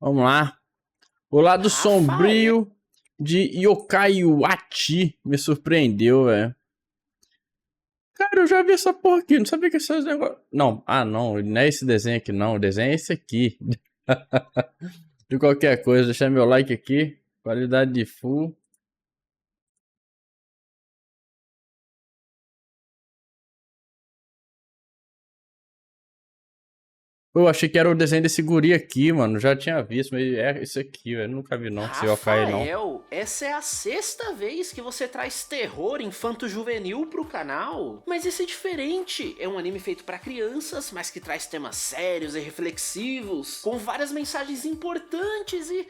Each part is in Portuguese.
Vamos lá. O lado Rafael. sombrio de Yokai Watch me surpreendeu, velho. Cara, eu já vi essa porra aqui, não sabia que esses negócios... Não, não é esse desenho aqui não, o desenho é esse aqui. De qualquer coisa, deixar meu like aqui, qualidade de full. Eu achei que era o desenho desse guri aqui, mano, já tinha visto, mas é esse aqui, velho, nunca vi não, esse Yokai não. Rafael, essa é a sexta vez que você traz terror infanto-juvenil pro canal. Mas esse é diferente, é um anime feito pra crianças, mas que traz temas sérios e reflexivos, com várias mensagens importantes e...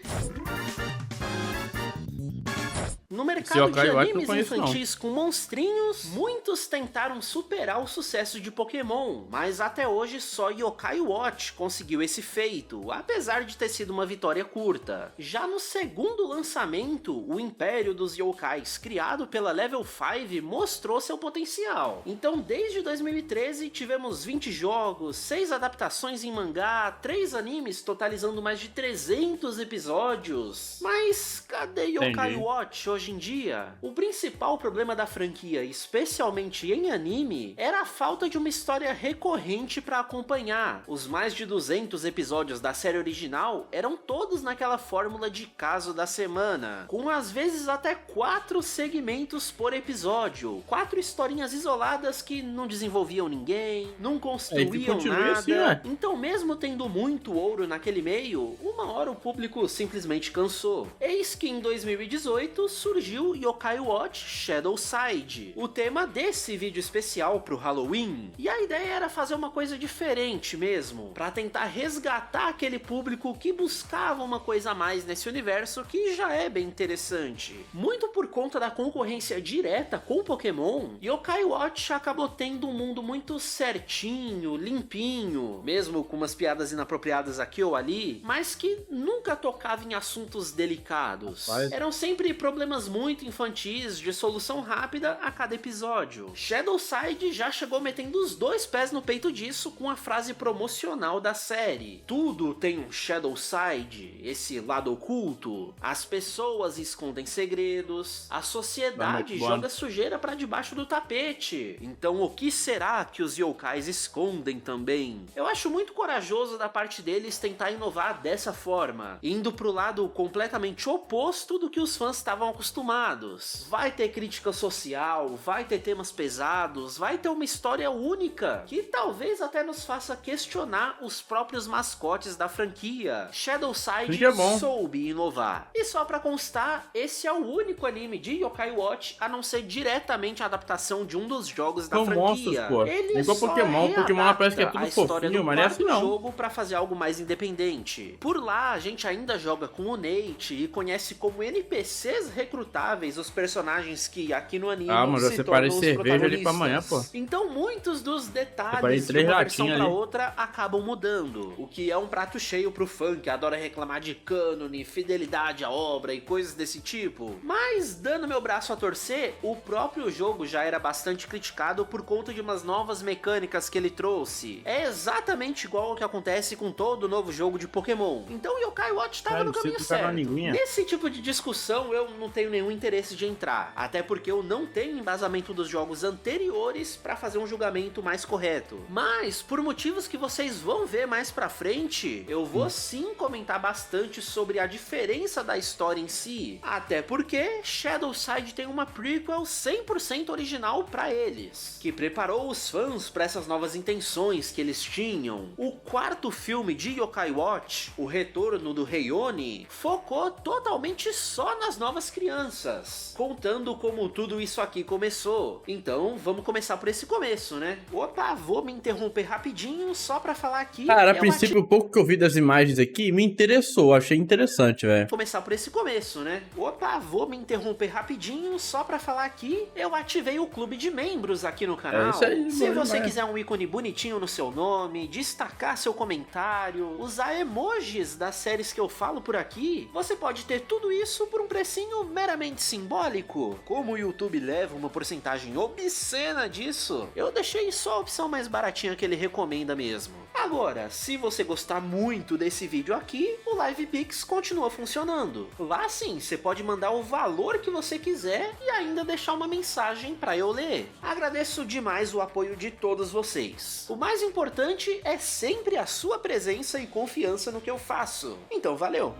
No mercado de animes infantis com monstrinhos, muitos tentaram superar o sucesso de Pokémon, mas até hoje só Yokai Watch conseguiu esse feito, apesar de ter sido uma vitória curta. Já no segundo lançamento, o Império dos Yokais, criado pela Level 5, mostrou seu potencial. Então desde 2013 tivemos 20 jogos, 6 adaptações em mangá, 3 animes totalizando mais de 300 episódios. Mas cadê Yokai Watch hoje em dia? O principal problema da franquia, especialmente em anime, era a falta de uma história recorrente para acompanhar. Os mais de 200 episódios da série original eram todos naquela fórmula de caso da semana, com às vezes até 4 segmentos por episódio, 4 historinhas isoladas que não desenvolviam ninguém, não construíam nada. Assim, então mesmo tendo muito ouro naquele meio, uma hora o público simplesmente cansou. Eis que em 2018 surgiu Yokai Watch Shadowside, o tema desse vídeo especial pro Halloween. E a ideia era fazer uma coisa diferente mesmo, para tentar resgatar aquele público que buscava uma coisa a mais nesse universo que já é bem interessante. Muito por conta da concorrência direta com Pokémon, Yokai Watch acabou tendo um mundo muito certinho, limpinho, mesmo com umas piadas inapropriadas aqui ou ali, mas que nunca tocava em assuntos delicados. Eram sempre problemas muito infantis de solução rápida a cada episódio. Shadowside já chegou metendo os 2 pés no peito disso com a frase promocional da série: tudo tem um Shadowside, esse lado oculto. As pessoas escondem segredos, a sociedade joga sujeira pra debaixo do tapete. Então o que será que os yokais escondem também? Eu acho muito corajoso da parte deles tentar inovar dessa forma, indo pro lado completamente oposto do que os fãs estavam acostumados. Vai ter crítica social, vai ter temas pesados, vai ter uma história única, que talvez até nos faça questionar os próprios mascotes da franquia. Shadowside soube inovar. E só pra constar, esse é o único anime de Yokai Watch a não ser diretamente a adaptação de um dos jogos da franquia. Ele é igual só Pokémon parece que é tudo a história fofinho, do mas não é assim não. jogo pra fazer algo mais independente. Por lá, a gente ainda joga com o Nate e conhece como NPCs recrutáveis os personagens que aqui no anime se tornam os protagonistas. Ali pra amanhã, pô. Então muitos dos detalhes de uma versão pra outra acabam mudando, o que é um prato cheio pro fã que adora reclamar de cânone, fidelidade à obra e coisas desse tipo. Mas, dando meu braço a torcer, o próprio jogo já era bastante criticado por conta de umas novas mecânicas que ele trouxe. É exatamente igual ao que acontece com todo novo jogo de Pokémon. Então Yokai Watch tava no caminho certo. Nesse tipo de discussão eu não tenho nenhum interesse de entrar, até porque eu não tenho embasamento dos jogos anteriores pra fazer um julgamento mais correto. Mas, por motivos que vocês vão ver mais pra frente, eu vou sim comentar bastante sobre a diferença da história em si, até porque Shadowside tem uma prequel 100% original pra eles, que preparou os fãs pra essas novas intenções que eles tinham. O quarto filme de Yokai Watch, O Retorno do Rei Oni, focou totalmente só nas novas crianças, contando como tudo isso aqui começou. Então vamos começar por esse começo, né? Opa, vou me interromper rapidinho só pra falar aqui. Cara, a princípio, o pouco que eu vi das imagens aqui me interessou, achei interessante, velho. Começar por esse começo, né? Opa, vou me interromper rapidinho só pra falar aqui. Eu ativei o clube de membros aqui no canal. Isso aí, se você quiser um ícone bonitinho no seu nome, destacar seu comentário, usar emojis das séries que eu falo por aqui, você pode ter tudo isso por um precinho meramente meramente simbólico, como o YouTube leva uma porcentagem obscena disso, eu deixei só a opção mais baratinha que ele recomenda mesmo. Agora, se você gostar muito desse vídeo aqui, o LivePix continua funcionando. Lá sim, você pode mandar o valor que você quiser e ainda deixar uma mensagem para eu ler. Agradeço demais o apoio de todos vocês. O mais importante é sempre a sua presença e confiança no que eu faço. Então valeu!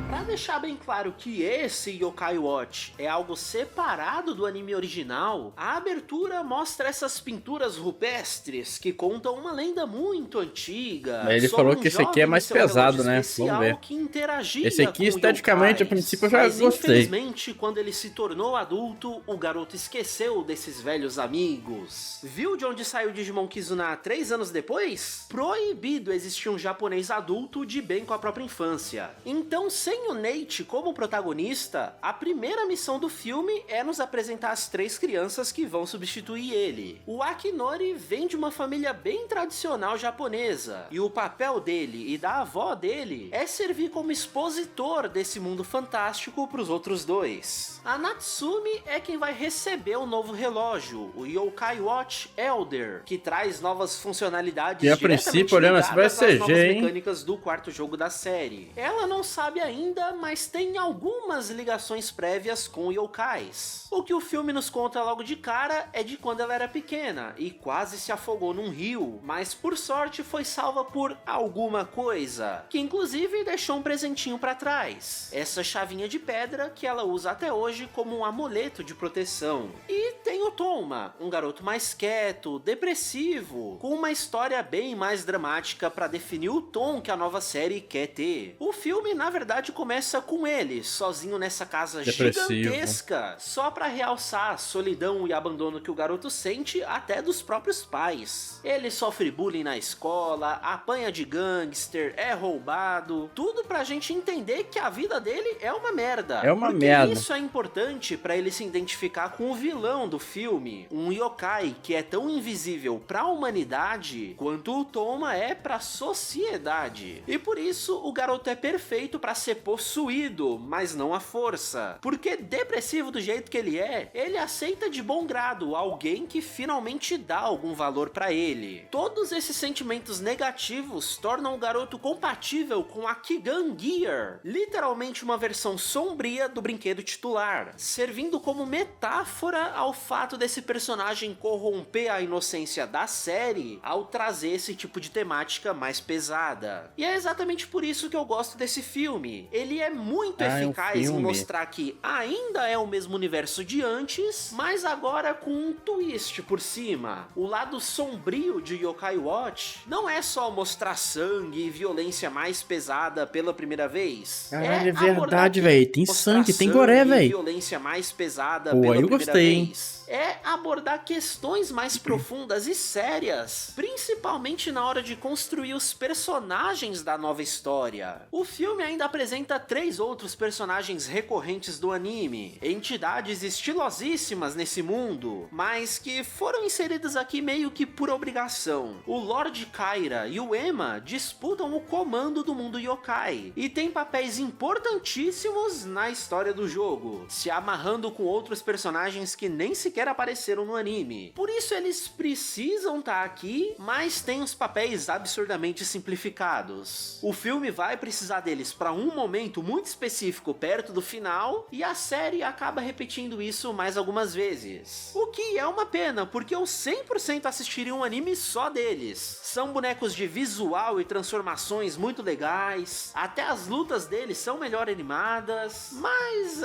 Pra deixar bem claro que esse Yokai Watch é algo separado do anime original, a abertura mostra essas pinturas rupestres que contam uma lenda muito antiga. Ele falou que esse aqui é mais pesado, né? Vamos ver. Esse aqui, esteticamente, a princípio, eu já gostei. Infelizmente, quando ele se tornou adulto, o garoto esqueceu desses velhos amigos. Viu de onde saiu Digimon Kizuna 3 anos depois? Proibido existir um japonês adulto de bem com a própria infância. Então, sem o Nate como protagonista, a primeira missão do filme é nos apresentar as 3 crianças que vão substituir ele. O Akinori vem de uma família bem tradicional japonesa, e o papel dele e da avó dele é servir como expositor desse mundo fantástico para os outros 2. A Natsumi é quem vai receber o novo relógio, o Yokai Watch Elder, que traz novas funcionalidades e a princípio, olhando assim, vai ser novas mecânicas do 4º jogo da série. Ela não sabe ainda, mas tem algumas ligações prévias com yokais. O que o filme nos conta logo de cara é de quando ela era pequena e quase se afogou num rio, mas por sorte foi salva por alguma coisa, que inclusive deixou um presentinho pra trás. Essa chavinha de pedra que ela usa até hoje como um amuleto de proteção. E tem o Toma, um garoto mais quieto, depressivo, com uma história bem mais dramática pra definir o tom que a nova série quer ter. O filme, na verdade, começa com ele, sozinho nessa casa gigantesca, só pra realçar a solidão e abandono que o garoto sente até dos próprios pais. Ele sofre bullying na escola, apanha de gangster, é roubado, tudo pra gente entender que a vida dele é uma merda. É uma merda. Isso é importante pra ele se identificar com o vilão do filme, um yokai que é tão invisível pra humanidade quanto o Toma é pra sociedade. E por isso o garoto é perfeito pra ser possuído, mas não à força. Porque depressivo do jeito que ele é, ele aceita de bom grado alguém que finalmente dá algum valor pra ele. Todos esses sentimentos negativos tornam o garoto compatível com a Kigan Gear, literalmente uma versão sombria do brinquedo titular, servindo como metáfora ao fato desse personagem corromper a inocência da série ao trazer esse tipo de temática mais pesada. E é exatamente por isso que eu gosto desse filme. Ele é muito eficaz em mostrar que ainda é o mesmo universo de antes, mas agora com um twist por cima. O lado sombrio de Yokai Watch não é só mostrar sangue e violência mais pesada pela primeira vez. Caralho, é verdade, velho. Tem sangue, tem goré, velho. Violência mais pesada pela primeira vez. É abordar questões mais profundas e sérias, principalmente na hora de construir os personagens da nova história. O filme ainda apresenta 3 outros personagens recorrentes do anime, entidades estilosíssimas nesse mundo, mas que foram inseridas aqui meio que por obrigação. O Lord Kyra e o Ema disputam o comando do mundo yokai, e têm papéis importantíssimos na história do jogo, se amarrando com outros personagens que nem sequer apareceram no anime. Por isso eles precisam estar aqui, mas têm os papéis absurdamente simplificados. O filme vai precisar deles para um momento muito específico perto do final, e a série acaba repetindo isso mais algumas vezes. O que é uma pena, porque eu 100% assistiria um anime só deles. São bonecos de visual e transformações muito legais, até as lutas deles são melhor animadas, mas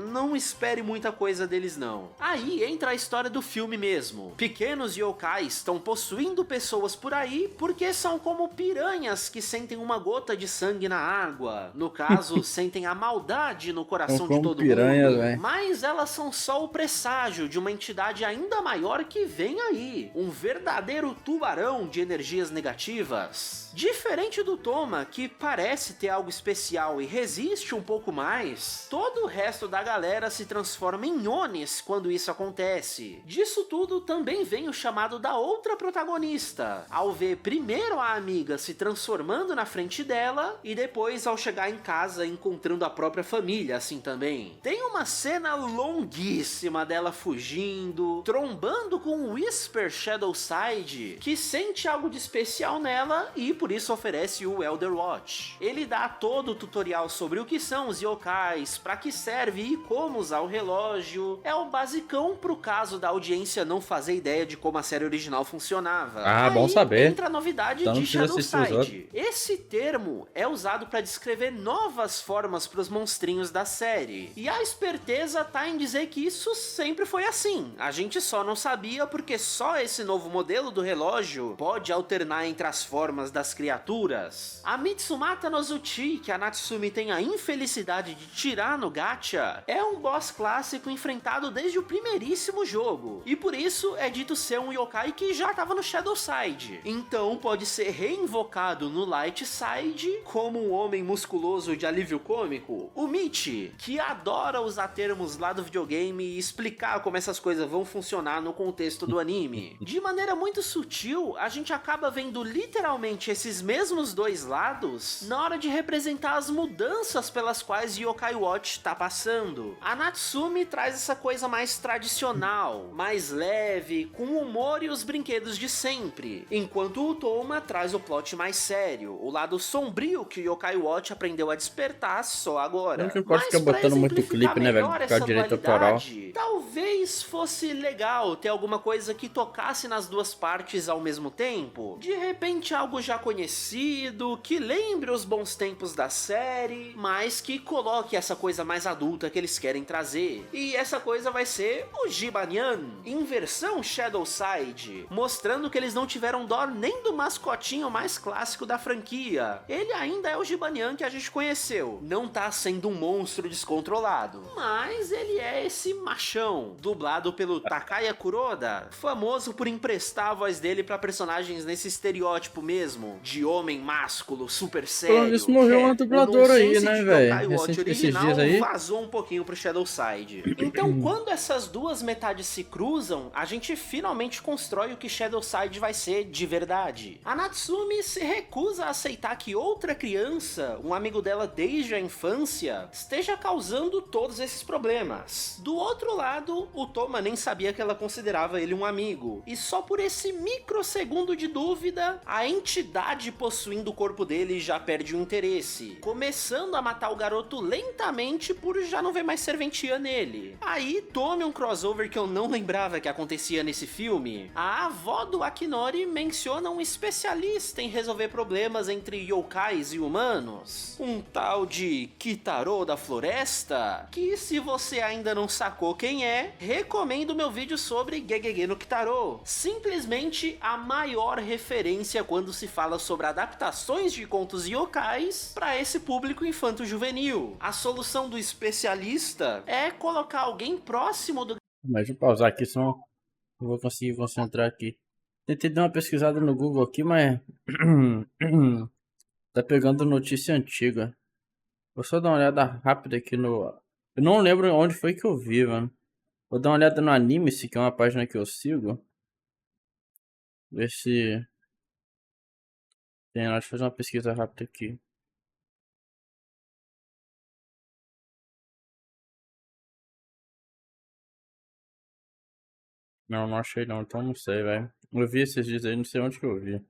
não espere muita coisa deles não. Aí entra a história do filme mesmo. Pequenos yokais estão possuindo pessoas por aí porque são como piranhas que sentem uma gota de sangue na água. No caso, sentem a maldade no coração de todo mundo. Véio. Mas elas são só o presságio de uma entidade ainda maior que vem aí. Um verdadeiro tubarão de energias negativas. Diferente do Toma, que parece ter algo especial e resiste um pouco mais, todo o resto da galera se transforma em Onis quando isso acontece. Disso tudo também vem o chamado da outra protagonista, ao ver primeiro a amiga se transformando na frente dela e depois ao chegar em casa encontrando a própria família assim também. Tem uma cena longuíssima dela fugindo, trombando com o Whisper Shadowside, que sente algo de especial nela e por isso oferece o Elder Watch. Ele dá todo o tutorial sobre o que são os yokais, pra que serve e como usar o relógio. É o basicão pro caso da audiência não fazer ideia de como a série original funcionava. Ah, bom saber. Entra a novidade então de Shadowside. Esse termo é usado para descrever novas formas pros monstrinhos da série. E a esperteza tá em dizer que isso sempre foi assim. A gente só não sabia porque só esse novo modelo do relógio pode alternar entre as formas das criaturas. A Mitsumata Nozuchi, que a Natsumi tem a infelicidade de tirar no gacha, é um boss clássico enfrentado desde o primeiríssimo jogo. E por isso é dito ser um yokai que já estava no Shadowside. Então pode ser reinvocado no Light Side como um homem musculoso de alívio cômico. O Michi, que adora usar termos lá do videogame e explicar como essas coisas vão funcionar no contexto do anime. De maneira muito sutil, a gente acaba vendo literalmente esses mesmos dois lados na hora de representar as mudanças pelas quais Yokai Watch tá passando. A Natsumi traz essa coisa mais tradicional, mais leve, com o humor e os brinquedos de sempre, enquanto o Toma traz o plot mais sério, o lado sombrio que o Yokai Watch aprendeu a despertar só agora. Não pode ficar botando muito clipe, né, velho? Por causa direito autoral. Talvez fosse legal ter alguma coisa que tocasse nas duas partes ao mesmo tempo. De repente algo já conhecido, que lembre os bons tempos da série, mas que coloque essa coisa mais adulta que eles querem trazer. E essa coisa vai ser o Jibanyan, em versão Shadowside, mostrando que eles não tiveram dó nem do mascotinho mais clássico da franquia. Ele ainda é o Jibanyan que a gente conheceu, não tá sendo um monstro descontrolado, mas ele é esse machão, dublado pelo Takaya Kuroda, famoso por emprestar a voz dele pra personagens nesse estereótipo mesmo, de homem másculo, super sério. Isso morreu uma dubladora aí, né, velho? Esses dias aí vazou um pouquinho pro Shadowside. Então, quando essas duas metades se cruzam, a gente finalmente constrói o que Shadowside vai ser de verdade. A Natsumi se recusa a aceitar que outra criança, um amigo dela desde a infância, esteja causando todos esses problemas. Do outro lado, o Toma nem sabia que ela considerava ele um amigo, e só por esse microsegundo de dúvida, a entidade possuindo o corpo dele já perde o interesse, começando a matar o garoto lentamente por já não ver mais serventia nele. Aí tome um crossover que eu não lembrava que acontecia nesse filme. A avó do Akinori menciona um especialista em resolver problemas entre yokais e humanos, um tal de Kitaro da Floresta, que se você ainda não sacou quem é, recomendo meu vídeo sobre Gegege no Kitaro. Simplesmente a maior referência quando se fala sobre adaptações de contos yokais para esse público infanto-juvenil. A solução do especialista é colocar alguém próximo do... Mas deixa eu pausar aqui, senão eu vou conseguir concentrar aqui. Tentei dar uma pesquisada no Google aqui, mas tá pegando notícia antiga. Vou só dar uma olhada rápida aqui no... Eu não lembro onde foi que eu vi, mano. Vou dar uma olhada no Anime-se, que é uma página que eu sigo. Ver se... Deixa eu fazer uma pesquisa rápida aqui. Não achei não, então não sei, velho. Eu vi esses dias aí, não sei onde que eu vi.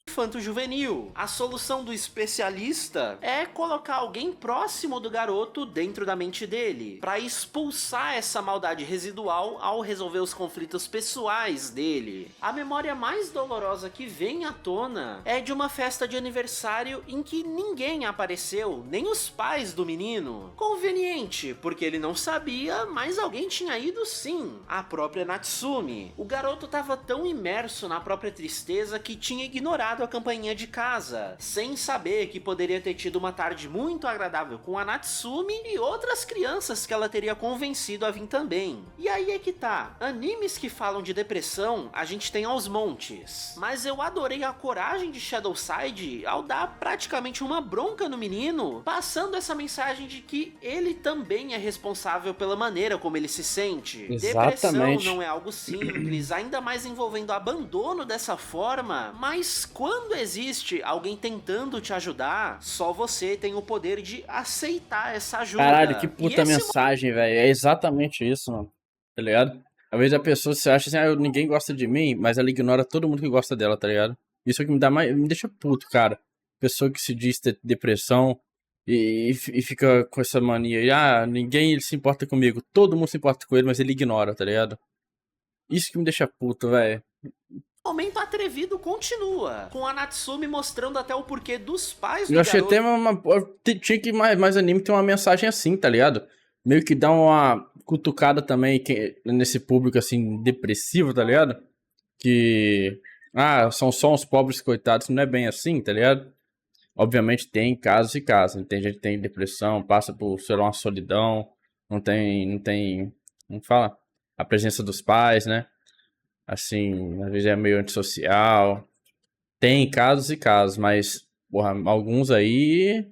Infanto-juvenil. A solução do especialista é colocar alguém próximo do garoto dentro da mente dele, para expulsar essa maldade residual ao resolver os conflitos pessoais dele. A memória mais dolorosa que vem à tona é de uma festa de aniversário em que ninguém apareceu, nem os pais do menino. Conveniente, porque ele não sabia, mas alguém tinha ido sim, a própria Natsumi. O garoto estava tão imerso na própria tristeza que tinha ignorado tocado a campainha de casa, sem saber que poderia ter tido uma tarde muito agradável com a Natsumi e outras crianças que ela teria convencido a vir também. E aí é que tá, animes que falam de depressão a gente tem aos montes, mas eu adorei a coragem de Shadowside ao dar praticamente uma bronca no menino, passando essa mensagem de que ele também é responsável pela maneira como ele se sente. Exatamente. Depressão não é algo simples, ainda mais envolvendo abandono dessa forma, mas quando existe alguém tentando te ajudar, só você tem o poder de aceitar essa ajuda. Caralho, que puta mensagem, velho. É exatamente isso, mano. Tá ligado? Às vezes a pessoa se acha assim, ninguém gosta de mim, mas ela ignora todo mundo que gosta dela, tá ligado? Isso é o que me deixa puto, cara. Pessoa que se diz ter depressão e fica com essa mania aí, ninguém se importa comigo, todo mundo se importa com ele, mas ele ignora, tá ligado? Isso que me deixa puto, velho. O momento atrevido continua, com a Natsumi mostrando até o porquê dos pais do Eu achei garoto. até tinha que mais anime ter uma mensagem assim, tá ligado? Meio que dá uma cutucada também nesse público assim depressivo, tá ligado? Que são só uns pobres coitados, não é bem assim, tá ligado? Obviamente tem casos e casos, tem gente que tem depressão, passa por, sei lá, uma solidão, não tem, como fala? A presença dos pais, né? Assim, às vezes é meio antissocial. Tem casos e casos, mas, porra, alguns aí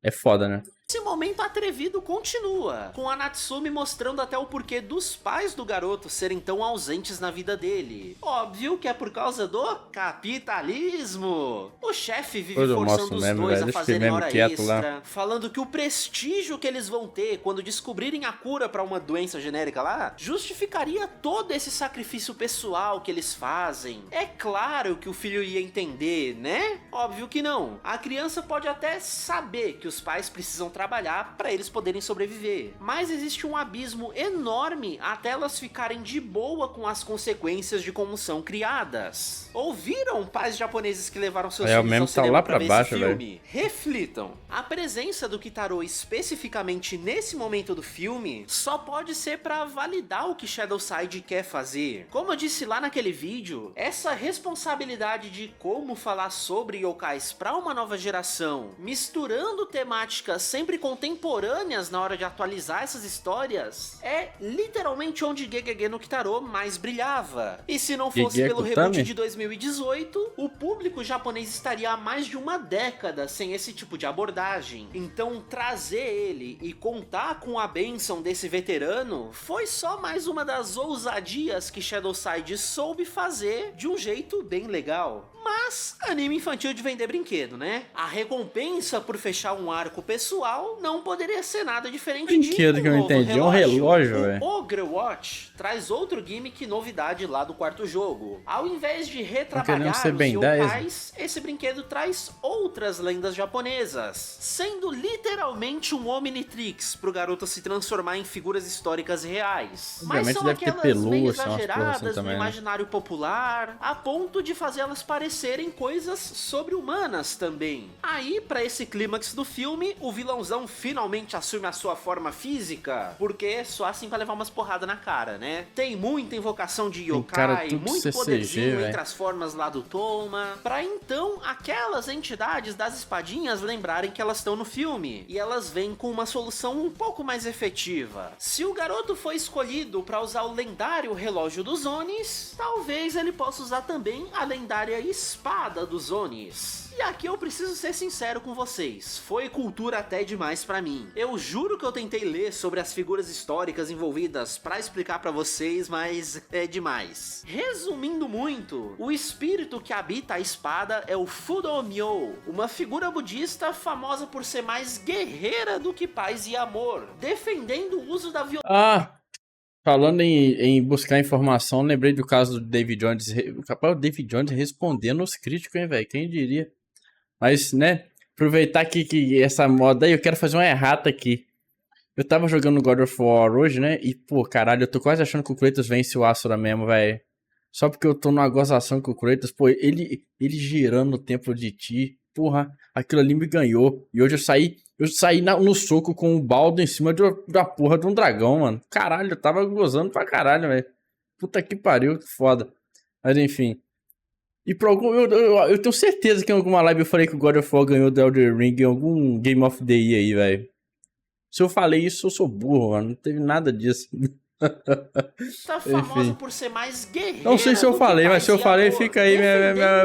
é foda, né? Esse momento atrevido continua, com a Natsumi mostrando até o porquê dos pais do garoto serem tão ausentes na vida dele. Óbvio que é por causa do capitalismo. O chefe vive forçando os dois a fazerem hora extra, falando que o prestígio que eles vão ter quando descobrirem a cura pra uma doença genérica lá, justificaria todo esse sacrifício pessoal que eles fazem. É claro que o filho ia entender, né? Óbvio que não. A criança pode até saber que os pais precisam trabalhar para eles poderem sobreviver, mas existe um abismo enorme até elas ficarem de boa com as consequências de como são criadas. Ouviram pais japoneses que levaram seus filhos ao cinema pra ver esse filme? Reflitam. A presença do Kitaro especificamente nesse momento do filme só pode ser para validar o que Shadowside quer fazer. Como eu disse lá naquele vídeo, essa responsabilidade de como falar sobre yokais para uma nova geração, misturando temáticas sempre contemporâneas na hora de atualizar essas histórias, é literalmente onde Gegege no Kitaro mais brilhava. E se não fosse pelo reboot de 2018, o público japonês estaria há mais de uma década sem esse tipo de abordagem. Então trazer ele e contar com a bênção desse veterano foi só mais uma das ousadias que Shadowside soube fazer de um jeito bem legal. Mas, anime infantil de vender brinquedo, né? A recompensa por fechar um arco pessoal não poderia ser nada diferente de brinquedo que eu entendi, é um relógio, velho. O Ogre Watch traz outro gimmick novidade lá do quarto jogo. Ao invés de retrabalhar os yokais, esse brinquedo traz outras lendas japonesas, sendo literalmente um Omnitrix pro garoto se transformar em figuras históricas reais. Mas são aquelas meio exageradas no imaginário popular, a ponto de fazê-las parecerem coisas sobre-humanas também. Aí, pra esse clímax do filme, o vilãozão finalmente assume a sua forma física, porque só assim vai levar umas porradas na cara, né? Tem muita invocação de yokai, muito poderzinho entre as formas lá do Toma, pra então aquelas entidades das espadinhas lembrarem que elas estão no filme, e elas vêm com uma solução um pouco mais efetiva. Se o garoto foi escolhido pra usar o lendário relógio dos Onis, talvez ele possa usar também a lendária espada dos Onis. E aqui eu preciso ser sincero com vocês, foi cultura até demais pra mim. Eu juro que eu tentei ler sobre as figuras históricas envolvidas pra explicar pra vocês, mas é demais. Resumindo muito, o espírito que habita a espada é o Fudomyo, uma figura budista famosa por ser mais guerreira do que paz e amor, defendendo o uso da violência. Falando em buscar informação, lembrei do caso do David Jones. Capaz o David Jones respondendo os críticos, hein, velho? Quem diria? Mas, né, aproveitar que essa moda aí, eu quero fazer uma errata aqui. Eu tava jogando God of War hoje, né? E, pô, caralho, eu tô quase achando que o Kratos vence o Asura mesmo, velho. Só porque eu tô numa gozação com o Kratos, pô, ele girando o templo de Ti. Porra, aquilo ali me ganhou. E hoje eu saí no soco com um baldo em cima da porra de um dragão, mano. Caralho, eu tava gozando pra caralho, velho. Puta que pariu, que foda. Mas enfim. E por algum... Eu tenho certeza que em alguma live eu falei que o God of War ganhou do Elden Ring em algum Game of the Year aí, velho. Se eu falei isso, eu sou burro, mano. Não teve nada disso. Tá famoso por ser mais guerreira. Não sei se eu falei, mas se eu falei, fica aí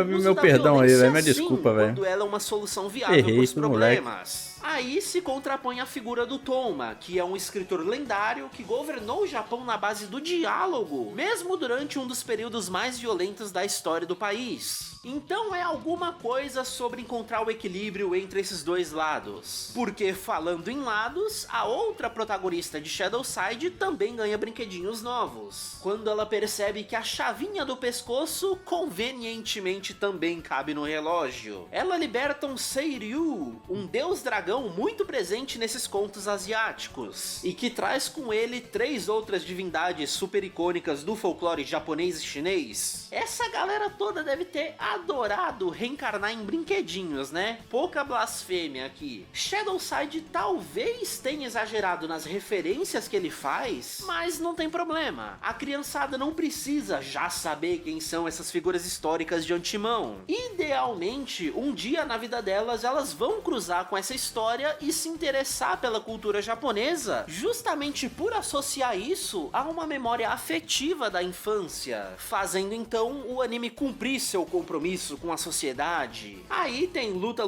meu perdão aí, velho. Minha desculpa, velho. Quando ela é uma solução viável pros problemas. Aí se contrapõe a figura do Toma, que é um escritor lendário que governou o Japão na base do diálogo, mesmo durante um dos períodos mais violentos da história do país. Então é alguma coisa sobre encontrar o equilíbrio entre esses dois lados. Porque falando em lados, a outra protagonista de Shadowside também ganha brinquedinhos novos. Quando ela percebe que a chavinha do pescoço convenientemente também cabe no relógio. Ela liberta um Seiryu, um deus dragão muito presente nesses contos asiáticos, e que traz com ele 3 outras divindades super icônicas do folclore japonês e chinês. Essa galera toda deve ter adorado reencarnar em brinquedinhos, né? Pouca blasfêmia aqui. Shadowside talvez tenha exagerado nas referências que ele faz, mas não tem problema. A criançada não precisa já saber quem são essas figuras históricas de antemão. Idealmente, um dia na vida delas, elas vão cruzar com essa história e se interessar pela cultura japonesa, justamente por associar isso a uma memória afetiva da infância, fazendo então o anime cumprir seu compromisso com a sociedade. Aí tem luta,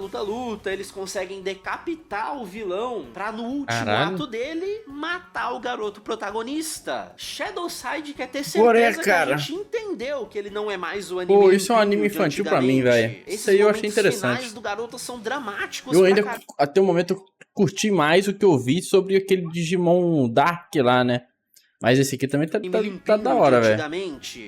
eles conseguem decapitar o vilão pra no último ato dele matar o garoto protagonista. Shadowside quer ter certeza que a gente entendeu que ele não é mais o anime. Pô, isso é um anime infantil pra mim, velho. Isso aí eu achei interessante. Os finais do garoto são dramáticos. Eu ainda, até o momento, eu curti mais o que eu vi sobre aquele Digimon Dark lá, né? Mas esse aqui também tá da hora, velho.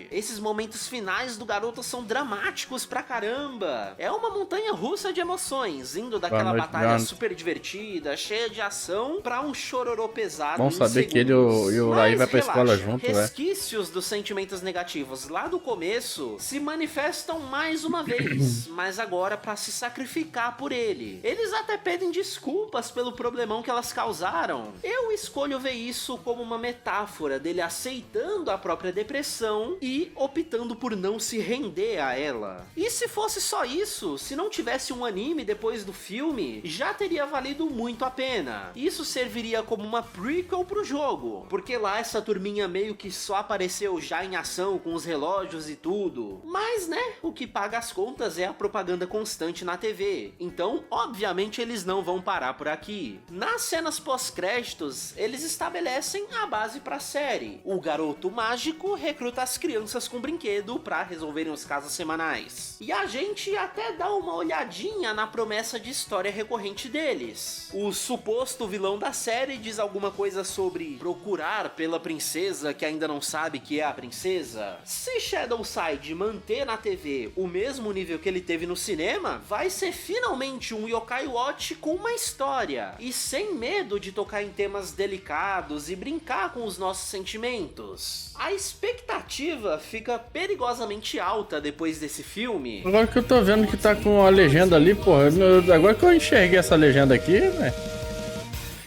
Esses momentos finais do garoto são dramáticos pra caramba. É uma montanha russa de emoções, indo daquela batalha super divertida, cheia de ação, pra um chororô pesado. Vamos saber que ele e o Lai vai pra escola junto, velho. Resquícios dos sentimentos negativos lá do começo se manifestam mais uma vez, mas agora pra se sacrificar por ele. Eles até pedem desculpas pelo problemão que elas causaram. Eu escolho ver isso como uma metáfora dele aceitando a própria depressão e optando por não se render a ela. E se fosse só isso, se não tivesse um anime depois do filme, já teria valido muito a pena. Isso serviria como uma prequel pro jogo, porque lá essa turminha meio que só apareceu já em ação com os relógios e tudo. Mas né, o que paga as contas é a propaganda constante na TV, então obviamente eles não vão parar por aqui. Nas cenas pós-créditos, eles estabelecem a base pra série. O garoto mágico recruta as crianças com brinquedo pra resolverem os casos semanais. E a gente até dá uma olhadinha na promessa de história recorrente deles. O suposto vilão da série diz alguma coisa sobre procurar pela princesa que ainda não sabe que é a princesa. Se Shadowside manter na TV o mesmo nível que ele teve no cinema, vai ser finalmente um Yokai Watch com uma história, e sem medo de tocar em temas delicados e brincar com os nossos sentimentos. A expectativa fica perigosamente alta depois desse filme. Agora que eu tô vendo que tá com a legenda ali, porra, agora que eu enxerguei essa legenda aqui, velho.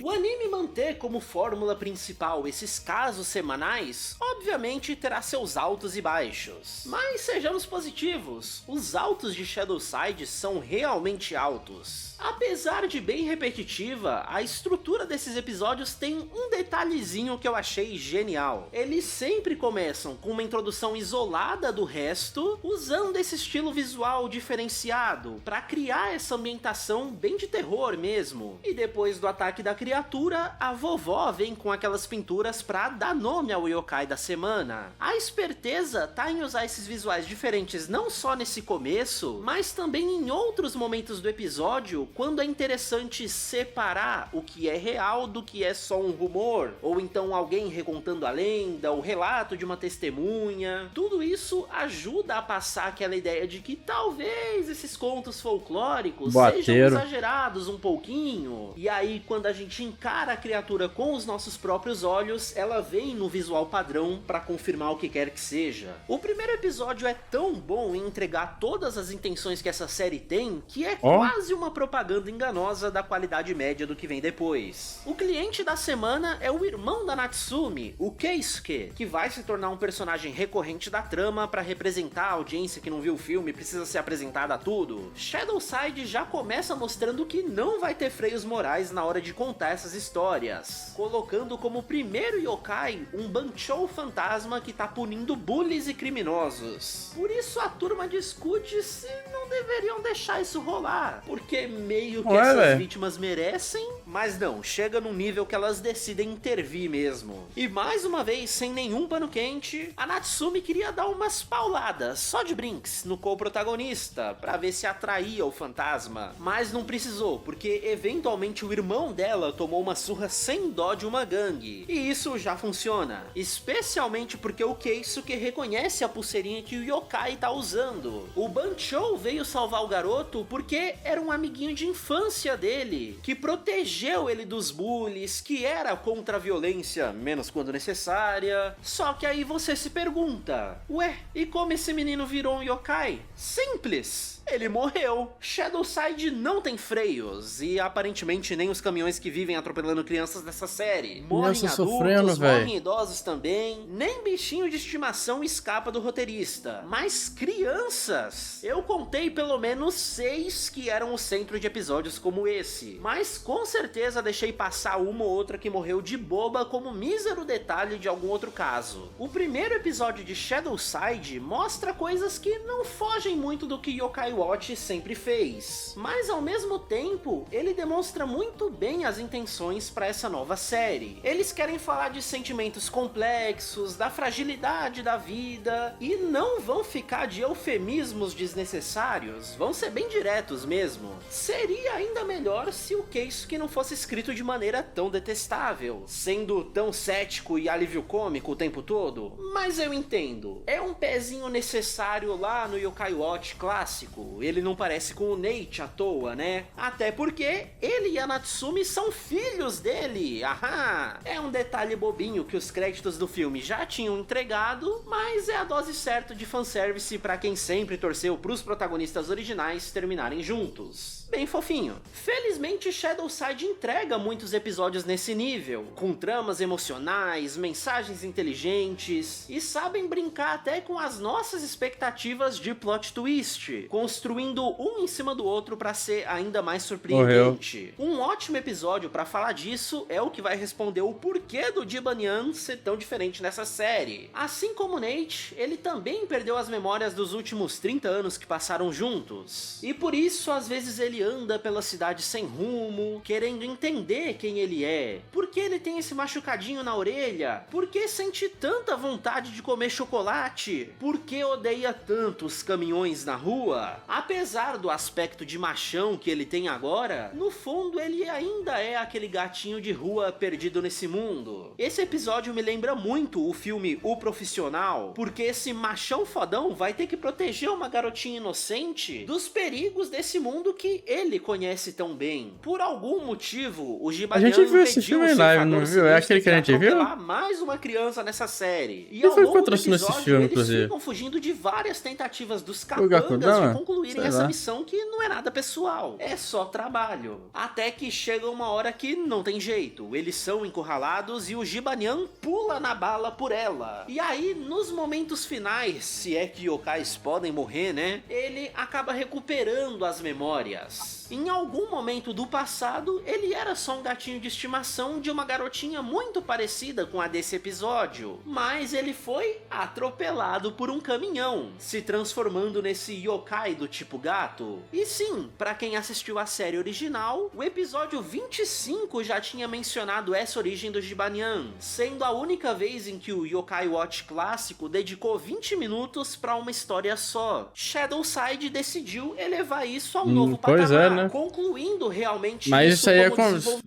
O anime manter como fórmula principal esses casos semanais, obviamente terá seus altos e baixos. Mas sejamos positivos, os altos de Shadowside são realmente altos. Apesar de bem repetitiva, a estrutura desses episódios tem um detalhezinho que eu achei genial. Eles sempre começam com uma introdução isolada do resto, usando esse estilo visual diferenciado, para criar essa ambientação bem de terror mesmo. E depois do ataque da criatura, a vovó vem com aquelas pinturas para dar nome ao yokai da semana. A esperteza tá em usar esses visuais diferentes não só nesse começo, mas também em outros momentos do episódio, quando é interessante separar o que é real do que é só um rumor, ou então alguém recontando a lenda, o relato de uma testemunha. Tudo isso ajuda a passar aquela ideia de que talvez esses contos folclóricos sejam exagerados um pouquinho. E aí, quando a gente encara a criatura com os nossos próprios olhos, ela vem no visual padrão para confirmar o que quer que seja. O primeiro episódio é tão bom em entregar todas as intenções que essa série tem, que é quase uma propaganda propaganda enganosa da qualidade média do que vem depois. O cliente da semana é o irmão da Natsumi, o Keisuke, que vai se tornar um personagem recorrente da trama para representar a audiência que não viu o filme e precisa ser apresentada a tudo. Shadowside já começa mostrando que não vai ter freios morais na hora de contar essas histórias, colocando como primeiro yokai um Banchou fantasma que tá punindo bullies e criminosos. Por isso a turma discute se não deveriam deixar isso rolar, porque meio que essas vítimas merecem, mas não, chega num nível que elas decidem intervir mesmo. E mais uma vez, sem nenhum pano quente, a Natsumi queria dar umas pauladas, só de brinks, no co-protagonista, pra ver se atraía o fantasma, mas não precisou, porque eventualmente o irmão dela tomou uma surra sem dó de uma gangue, e isso já funciona, especialmente porque o Keisuke reconhece a pulseirinha que o yokai tá usando. O Banchou veio salvar o garoto porque era um amiguinho de infância dele, que protegeu ele dos bullies, que era contra a violência, menos quando necessária. Só que aí você se pergunta, ué, e como esse menino virou um yokai? Simples! Ele morreu. Shadowside não tem freios, e aparentemente nem os caminhões que vivem atropelando crianças dessa série. Morrem adultos, morrem idosos também, nem bichinho de estimação escapa do roteirista. Mas crianças! Eu contei pelo menos 6 que eram o centro de episódios como esse, mas com certeza deixei passar uma ou outra que morreu de boba como mísero detalhe de algum outro caso. O primeiro episódio de Shadowside mostra coisas que não fogem muito do que Yokai Watch sempre fez, mas ao mesmo tempo ele demonstra muito bem as intenções para essa nova série. Eles querem falar de sentimentos complexos, da fragilidade da vida, e não vão ficar de eufemismos desnecessários, vão ser bem diretos mesmo. Seria ainda melhor se o Keisuke não fosse escrito de maneira tão detestável, sendo tão cético e alívio cômico o tempo todo, mas eu entendo, é um pezinho necessário lá no Yokai Watch clássico. Ele não parece com o Nate à toa, né? Até porque ele e a Natsumi são filhos dele, ahá! É um detalhe bobinho que os créditos do filme já tinham entregado, mas é a dose certa de fanservice pra quem sempre torceu pros protagonistas originais terminarem juntos. Bem fofinho. Felizmente Shadowside entrega muitos episódios nesse nível, com tramas emocionais, mensagens inteligentes, e sabem brincar até com as nossas expectativas de plot twist, construindo um em cima do outro pra ser ainda mais surpreendente. Um ótimo episódio pra falar disso é o que vai responder o porquê do Jibanyan ser tão diferente nessa série. Assim como Nate, ele também perdeu as memórias dos últimos 30 anos que passaram juntos, e por isso às vezes ele anda pela cidade sem rumo, querendo entender quem ele é. Por que ele tem esse machucadinho na orelha? Por que sente tanta vontade de comer chocolate? Por que odeia tanto os caminhões na rua? Apesar do aspecto de machão que ele tem agora, no fundo ele ainda é aquele gatinho de rua perdido nesse mundo. Esse episódio me lembra muito o filme O Profissional, porque esse machão fodão vai ter que proteger uma garotinha inocente dos perigos desse mundo que ele conhece tão bem. Por algum motivo, o Jibanyan viu esse filme em live, não viu? É aquele que a gente viu? Mais uma criança nessa série. E ao longo do episódio, eles ficam fugindo de várias tentativas dos capangas de concluírem essa missão que não é nada pessoal, é só trabalho. Até que chega uma hora que não tem jeito, eles são encurralados e o Jibanyan pula na bala por ela. E aí, nos momentos finais, se é que yokais podem morrer, né? Ele acaba recuperando as memórias. Em algum momento do passado, ele era só um gatinho de estimação de uma garotinha muito parecida com a desse episódio, mas ele foi atropelado por um caminhão, se transformando nesse yokai do tipo gato. E sim, pra quem assistiu a série original, o episódio 25 já tinha mencionado essa origem do Jibanyan, sendo a única vez em que o Yokai Watch clássico dedicou 20 minutos pra uma história só. Shadowside decidiu elevar isso ao novo patamar, né? Concluindo realmente. Mas isso aí,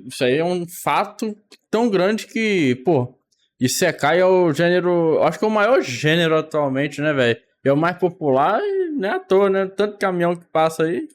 isso aí é um fato tão grande que, pô, Isekai é o gênero, acho que é o maior gênero atualmente, né, velho? É o mais popular e não é à toa, né? Tanto caminhão que passa aí,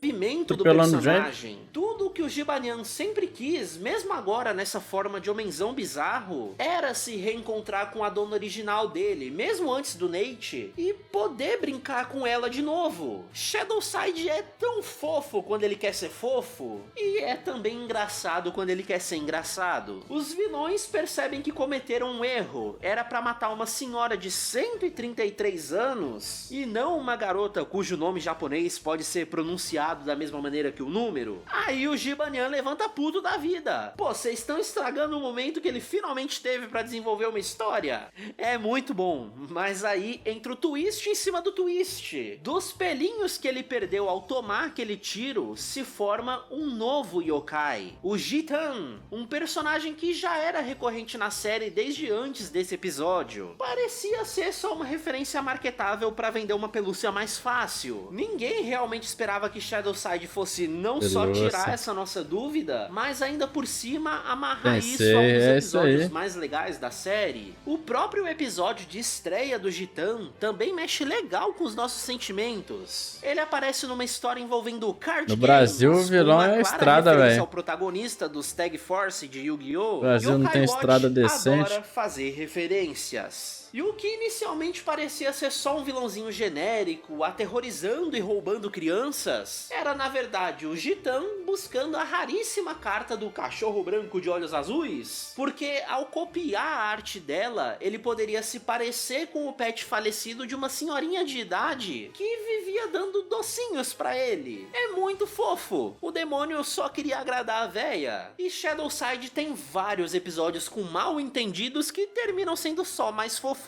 atropelando gente. Tudo que o Jibanyan sempre quis, mesmo agora nessa forma de homenzão bizarro, era se reencontrar com a dona original dele, mesmo antes do Nate, e poder brincar com ela de novo. Shadowside é tão fofo quando ele quer ser fofo, e é também engraçado quando ele quer ser engraçado. Os vilões percebem que cometeram um erro, era pra matar uma senhora de 133 anos, e não uma garota cujo nome japonês pode ser pronunciado da mesma maneira que o número. Aí o Jibanyan levanta puto da vida. Pô, vocês estão estragando o momento que ele finalmente teve pra desenvolver uma história. É muito bom, mas aí entra o twist em cima do twist. Dos pelinhos que ele perdeu ao tomar aquele tiro, se forma um novo yokai, o Jitan, um personagem que já era recorrente na série desde antes desse episódio. Parecia ser só uma referência marketável pra vender uma pelúcia mais fácil. Ninguém realmente esperava que Shadowside fosse não só tirar essa nossa dúvida, mas ainda por cima amarrar isso a um dos episódios mais legais da série. O próprio episódio de estreia do Jitan também mexe legal com os nossos sentimentos. Ele aparece numa história envolvendo card no Brasil, o vilão é a estrada, velho. O protagonista dos Tag Force de Yu-Gi-Oh! O Brasil não tem estrada decente. Adora fazer referências. E o que inicialmente parecia ser só um vilãozinho genérico, aterrorizando e roubando crianças, era na verdade o Jitan buscando a raríssima carta do cachorro branco de olhos azuis, porque ao copiar a arte dela, ele poderia se parecer com o pet falecido de uma senhorinha de idade que vivia dando docinhos pra ele. É muito fofo, o demônio só queria agradar a véia. E Shadowside tem vários episódios com mal entendidos que terminam sendo só mais fofos.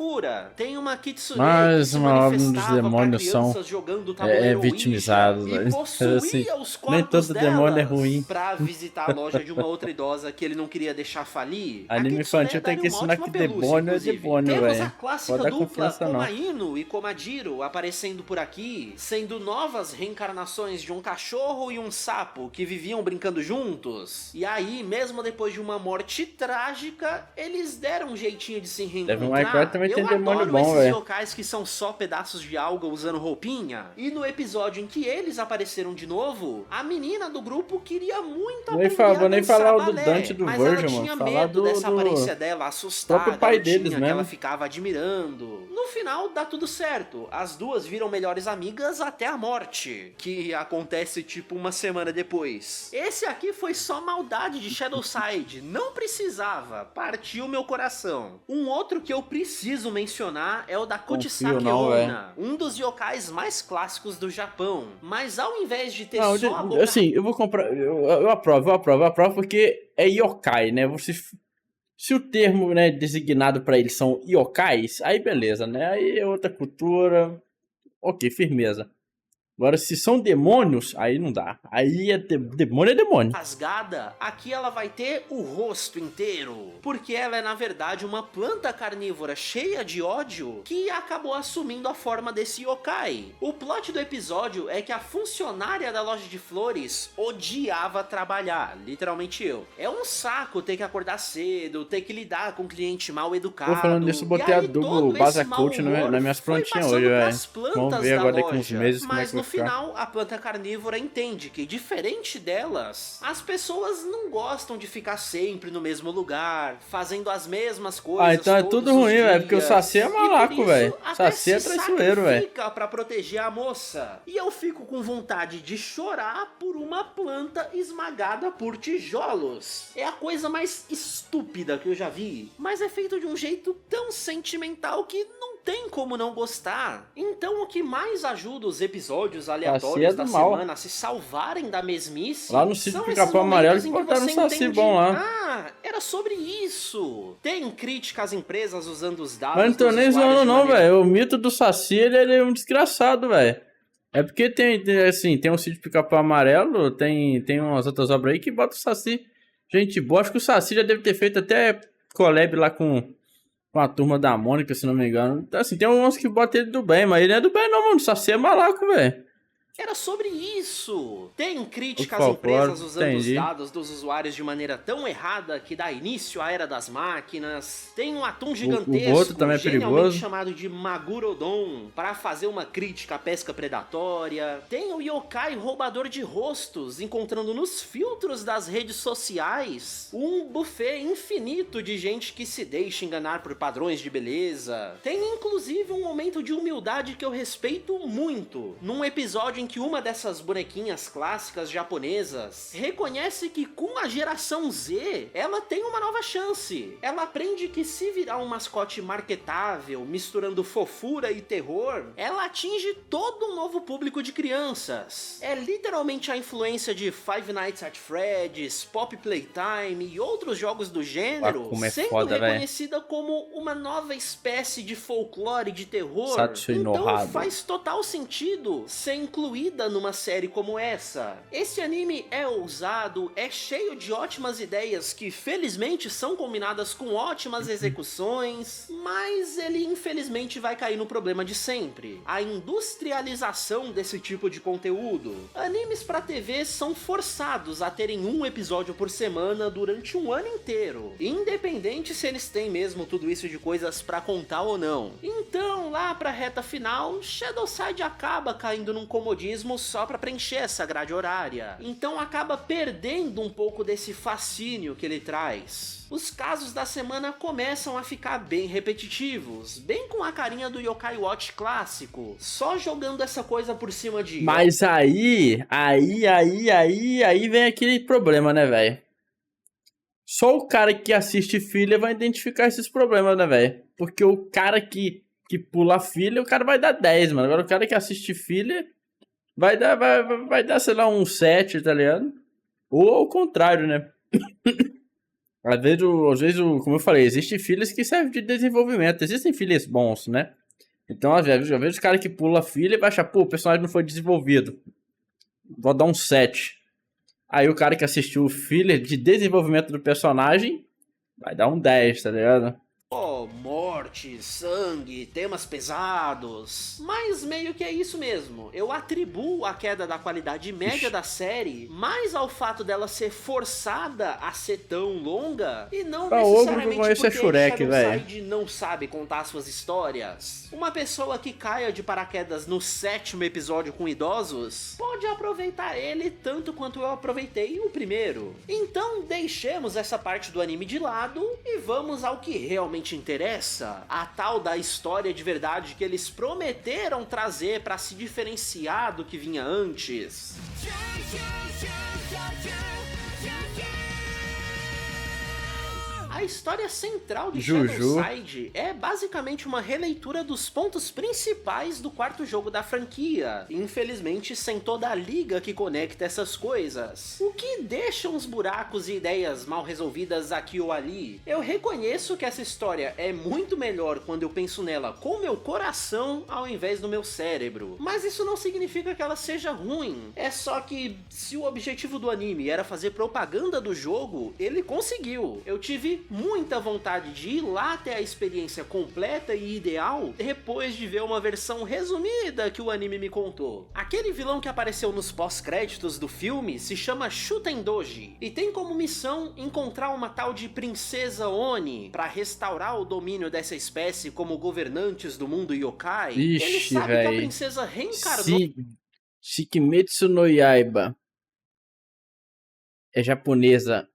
Tem uma Kitsune que se manifestava pra crianças jogando tabuleiro vitimizados, e possuía assim, os corpos nem todo delas demônio é ruim. pra visitar a loja de uma outra idosa que ele não queria deixar falir. Anime infantil tem que ensinar que demônio é demônio, velho. Temos a clássica dupla Komainu e Komajiro aparecendo por aqui, sendo novas reencarnações de um cachorro e um sapo que viviam brincando juntos. E aí, mesmo depois de uma morte trágica, eles deram um jeitinho de se reencontrar. Também tem Eu demônio adoro bom, esses yokais que são só pedaços de alga usando roupinha. E no episódio em que eles apareceram de novo, a menina do grupo queria muito aprender a vou nem falar balé, do Dante do mas Virgil, ela tinha mano. medo dessa aparência dela, assustada, próprio pai deles que mesmo. ela ficava admirando. No final dá tudo certo, as duas viram melhores amigas até a morte, que acontece tipo uma semana depois. Esse aqui foi só maldade de Shadowside, não precisava, partiu meu coração. Um outro que eu preciso mencionar é o da Kuchisake Onna, um dos yokais mais clássicos do Japão. Mas ao invés de ter só a boca... Assim, eu vou comprar... Eu aprovo porque é yokai, né? Se o termo, né, designado pra eles são yokais, aí beleza, né? Aí é outra cultura. Ok, firmeza. Agora, se são demônios, aí não dá. Aí demônio é demônio. Rasgada, aqui ela vai ter o rosto inteiro. Porque ela é, na verdade, uma planta carnívora cheia de ódio que acabou assumindo a forma desse yokai. O plot do episódio é que a funcionária da loja de flores odiava trabalhar. Literalmente eu. É um saco ter que acordar cedo, ter que lidar com cliente mal educado. Tô falando disso, botei a Double Basa Coach nas minhas plantinhas hoje, velho. Vamos ver agora daqui uns meses como é que vai ficar. No final, a planta carnívora entende que, diferente delas, as pessoas não gostam de ficar sempre no mesmo lugar, fazendo as mesmas coisas. Então é tudo ruim, velho, porque o Saci é malaco, velho. Saci é traiçoeiro, velho. Fica pra proteger a moça. E eu fico com vontade de chorar por uma planta esmagada por tijolos. É a coisa mais estúpida que eu já vi, mas é feito de um jeito tão sentimental que não tem como não gostar. Então o que mais ajuda os episódios aleatórios da semana a se salvarem da mesmice lá no sítio Pica-Pau Amarelo que botaram um Saci bom lá. Ah, era sobre isso. Tem crítica às empresas usando os dados. Mas não tô nem zoando não, velho. O mito do Saci, ele é um desgraçado, velho. É porque tem um sítio Pica-Pau Amarelo, tem umas outras obras aí que bota o Saci. Gente boa, acho que o Saci já deve ter feito até collab lá com a turma da Mônica, se não me engano. Então, assim, tem uns que botam ele do bem, mas ele não é do bem não, mano. O Saci é malaco, velho. Era sobre isso. Tem crítica às empresas usando os dados dos usuários de maneira tão errada que dá início à era das máquinas. Tem um atum gigantesco, também é genialmente chamado de Magurodon, para fazer uma crítica à pesca predatória. Tem o yokai roubador de rostos, encontrando nos filtros das redes sociais um buffet infinito de gente que se deixa enganar por padrões de beleza. Tem inclusive um momento de humildade que eu respeito muito, num episódio em que uma dessas bonequinhas clássicas japonesas reconhece que com a geração Z, ela tem uma nova chance. Ela aprende que se virar um mascote marketável, misturando fofura e terror, ela atinge todo um novo público de crianças. É literalmente a influência de Five Nights at Freddy's, Pop Playtime e outros jogos do gênero, sendo reconhecida como uma nova espécie de folclore de terror. Então faz total sentido ser incluída numa série como essa. Esse anime é ousado, é cheio de ótimas ideias que felizmente são combinadas com ótimas execuções, mas ele infelizmente vai cair no problema de sempre: a industrialização desse tipo de conteúdo. Animes pra TV são forçados a terem um episódio por semana durante um ano inteiro, independente se eles têm mesmo tudo isso de coisas pra contar ou não. Então, lá pra reta final, Shadowside acaba caindo num comodismo só pra preencher essa grade horária. Então acaba perdendo um pouco desse fascínio que ele traz. Os casos da semana começam a ficar bem repetitivos, bem com a carinha do Yokai Watch clássico, só jogando essa coisa por cima de... Mas aí vem aquele problema, né, velho? Só o cara que assiste Filler vai identificar esses problemas, né, velho? Porque o cara que pula Filler, o cara vai dar 10, mano. Agora o cara que assiste Filler vai dar, sei lá, um 7, tá ligado? Ou ao contrário, né? Às vezes, como eu falei, existem fillers que servem de desenvolvimento. Existem fillers bons, né? Então, às vezes, o cara que pula filler vai achar, pô, o personagem não foi desenvolvido. Vou dar um 7. Aí o cara que assistiu o filler de desenvolvimento do personagem vai dar um 10, tá ligado? Morte, sangue, temas pesados. Mas meio que é isso mesmo. Eu atribuo a queda da qualidade média da série mais ao fato dela ser forçada a ser tão longa e não necessariamente porque Shadowside não sabe contar suas histórias. Uma pessoa que caia de paraquedas no 7º episódio com idosos pode aproveitar ele tanto quanto eu aproveitei o primeiro. Então deixemos essa parte do anime de lado e vamos ao que realmente interessa, a tal da história de verdade que eles prometeram trazer para se diferenciar do que vinha antes. A história central de Shadowside é basicamente uma releitura dos pontos principais do 4º jogo da franquia, infelizmente sem toda a liga que conecta essas coisas, o que deixa uns buracos e ideias mal resolvidas aqui ou ali. Eu reconheço que essa história é muito melhor quando eu penso nela com meu coração ao invés do meu cérebro, mas isso não significa que ela seja ruim. É só que se o objetivo do anime era fazer propaganda do jogo, ele conseguiu. Eu tive muita vontade de ir lá ter a experiência completa e ideal depois de ver uma versão resumida que o anime me contou. Aquele vilão que apareceu nos pós-créditos do filme se chama Shutendoji e tem como missão encontrar uma tal de Princesa Oni para restaurar o domínio dessa espécie como governantes do mundo yokai. Ele sabe que a princesa reencarnou... Shikimetsu no Yaiba é japonesa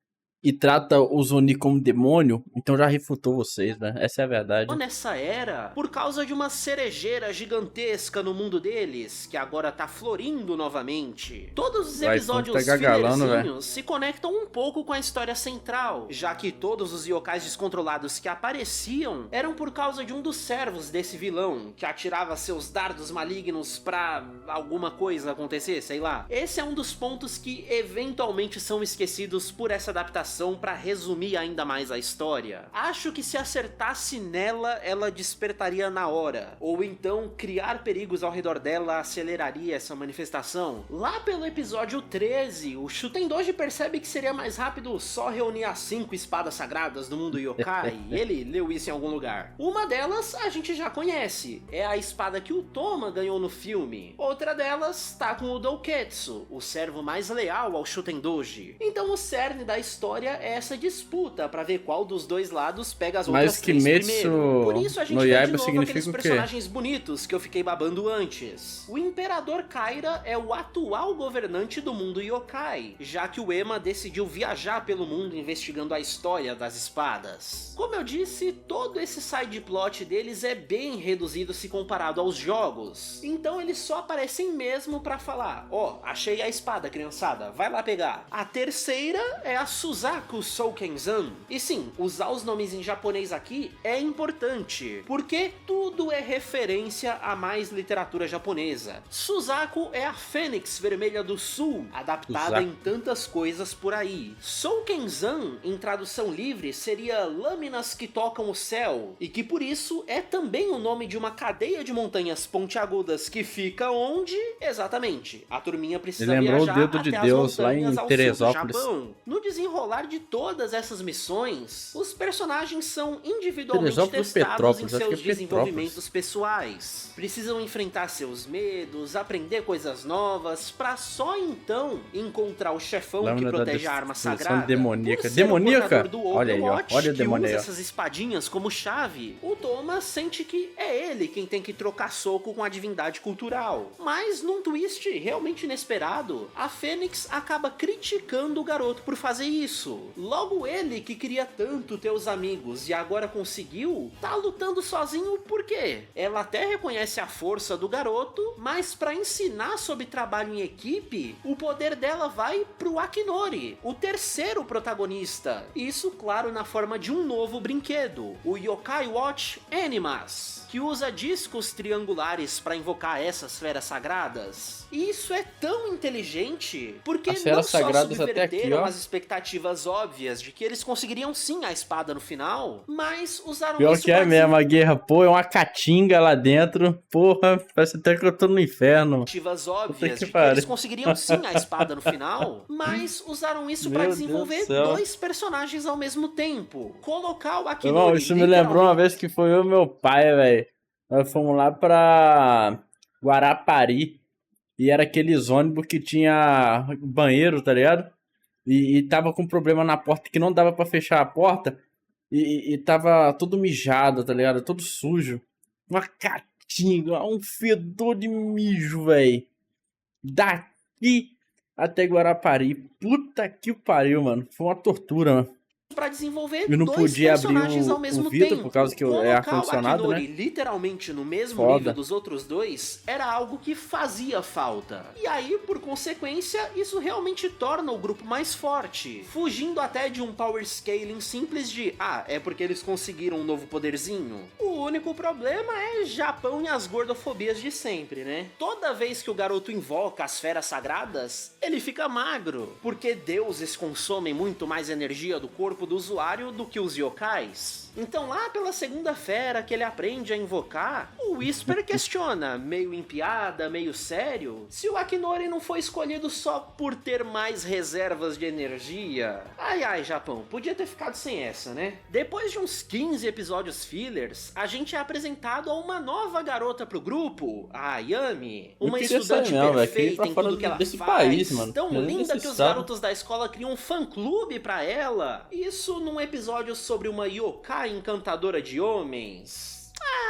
e trata os Oni como demônio, então já refutou vocês, né? Essa é a verdade. Nessa era, por causa de uma cerejeira gigantesca no mundo deles, que agora tá florindo novamente. Todos os episódios fillerzinhos se conectam um pouco com a história central, já que todos os yokais descontrolados que apareciam eram por causa de um dos servos desse vilão, que atirava seus dardos malignos pra alguma coisa acontecer, sei lá. Esse é um dos pontos que eventualmente são esquecidos por essa adaptação inspiração pra resumir ainda mais a história. Acho que se acertasse nela, ela despertaria na hora, ou então criar perigos ao redor dela aceleraria essa manifestação. Lá pelo episódio 13, o Shutendoji percebe que seria mais rápido só reunir as 5 espadas sagradas do mundo yokai. Ele leu isso em algum lugar. Uma delas a gente já conhece, é a espada que o Toma ganhou no filme. Outra delas tá com o Douketsu, o servo mais leal ao Shutendoji. Então o cerne da história é essa disputa pra ver qual dos dois lados pega as outras 3 primeiro. Por isso a gente vê de novo aqueles personagens bonitos que eu fiquei babando antes. O Imperador Kaira é o atual governante do mundo yokai, já que o Ema decidiu viajar pelo mundo investigando a história das espadas. Como eu disse, todo esse side plot deles é bem reduzido se comparado aos jogos, então eles só aparecem mesmo pra falar: ó, achei a espada, criançada, vai lá pegar. A terceira é a Suzaku Soukenzan. E sim, usar os nomes em japonês aqui é importante, porque tudo é referência a mais literatura japonesa. Suzaku é a Fênix Vermelha do Sul, adaptada em tantas coisas por aí. Soukenzan, em tradução livre, seria Lâminas que Tocam o Céu, e que por isso é também o nome de uma cadeia de montanhas pontiagudas que fica onde? Exatamente, a turminha precisa viajar o dedo de Deus lá em Teresópolis. Japão. No desenrolar de todas essas missões, os personagens são individualmente testados em seus desenvolvimentos pessoais. Precisam enfrentar seus medos, aprender coisas novas, pra só então encontrar o chefão que protege a arma sagrada. Demoníaca. Demoníaca? Olha aí, ó. Olha a demoníaca. Que usa essas espadinhas como chave. O Toma sente que é ele quem tem que trocar soco com a divindade cultural. Mas num twist realmente inesperado, a Fênix acaba criticando o garoto por fazer isso. Logo ele, que queria tanto ter os amigos e agora conseguiu, tá lutando sozinho por quê? Ela até reconhece a força do garoto, mas pra ensinar sobre trabalho em equipe, o poder dela vai pro Akinori, o terceiro protagonista. Isso, claro, na forma de um novo brinquedo, o Yokai Watch Animas, que usa discos triangulares para invocar essas feras sagradas. E isso é tão inteligente porque não só subverteram as expectativas óbvias de que eles conseguiriam sim a espada no final, mas usaram pior isso que é mesmo, a guerra, pô, é uma caatinga lá dentro, porra, parece até que eu tô no inferno. Expectativas óbvias de que eles conseguiriam sim a espada no final, mas usaram isso para desenvolver 2 personagens ao mesmo tempo. Colocar o Akinori... Não, isso me lembrou uma vez que foi eu e meu pai, velho. Nós fomos lá pra Guarapari e era aqueles ônibus que tinha banheiro, tá ligado? E tava com problema na porta que não dava pra fechar a porta e tava todo mijado, tá ligado? Todo sujo. Uma caatinga, um fedor de mijo, velho. Daqui até Guarapari. Puta que pariu, mano. Foi uma tortura, mano. Pra desenvolver eu não 2 podia personagens abrir ao mesmo vidro, tempo. por causa que é ar-condicionado, né? Literalmente no mesmo nível dos outros 2 era algo que fazia falta. E aí, por consequência, isso realmente torna o grupo mais forte, fugindo até de um power scaling simples de é porque eles conseguiram um novo poderzinho. O único problema é Japão e as gordofobias de sempre, né? Toda vez que o garoto invoca as feras sagradas, ele fica magro, porque deuses consomem muito mais energia do corpo do usuário do que os yokais. Então lá pela segunda fera que ele aprende a invocar, o Whisper questiona, meio em piada, meio sério, se o Akinori não foi escolhido só por ter mais reservas de energia. Ai, Japão, podia ter ficado sem essa, né? Depois de uns 15 episódios fillers, a gente é apresentado a uma nova garota pro grupo, a Ayami, uma estudante perfeita em tudo que ela faz, tão linda que os garotos da escola criam um fã-clube pra ela. Isso num episódio sobre uma yokai encantadora de homens.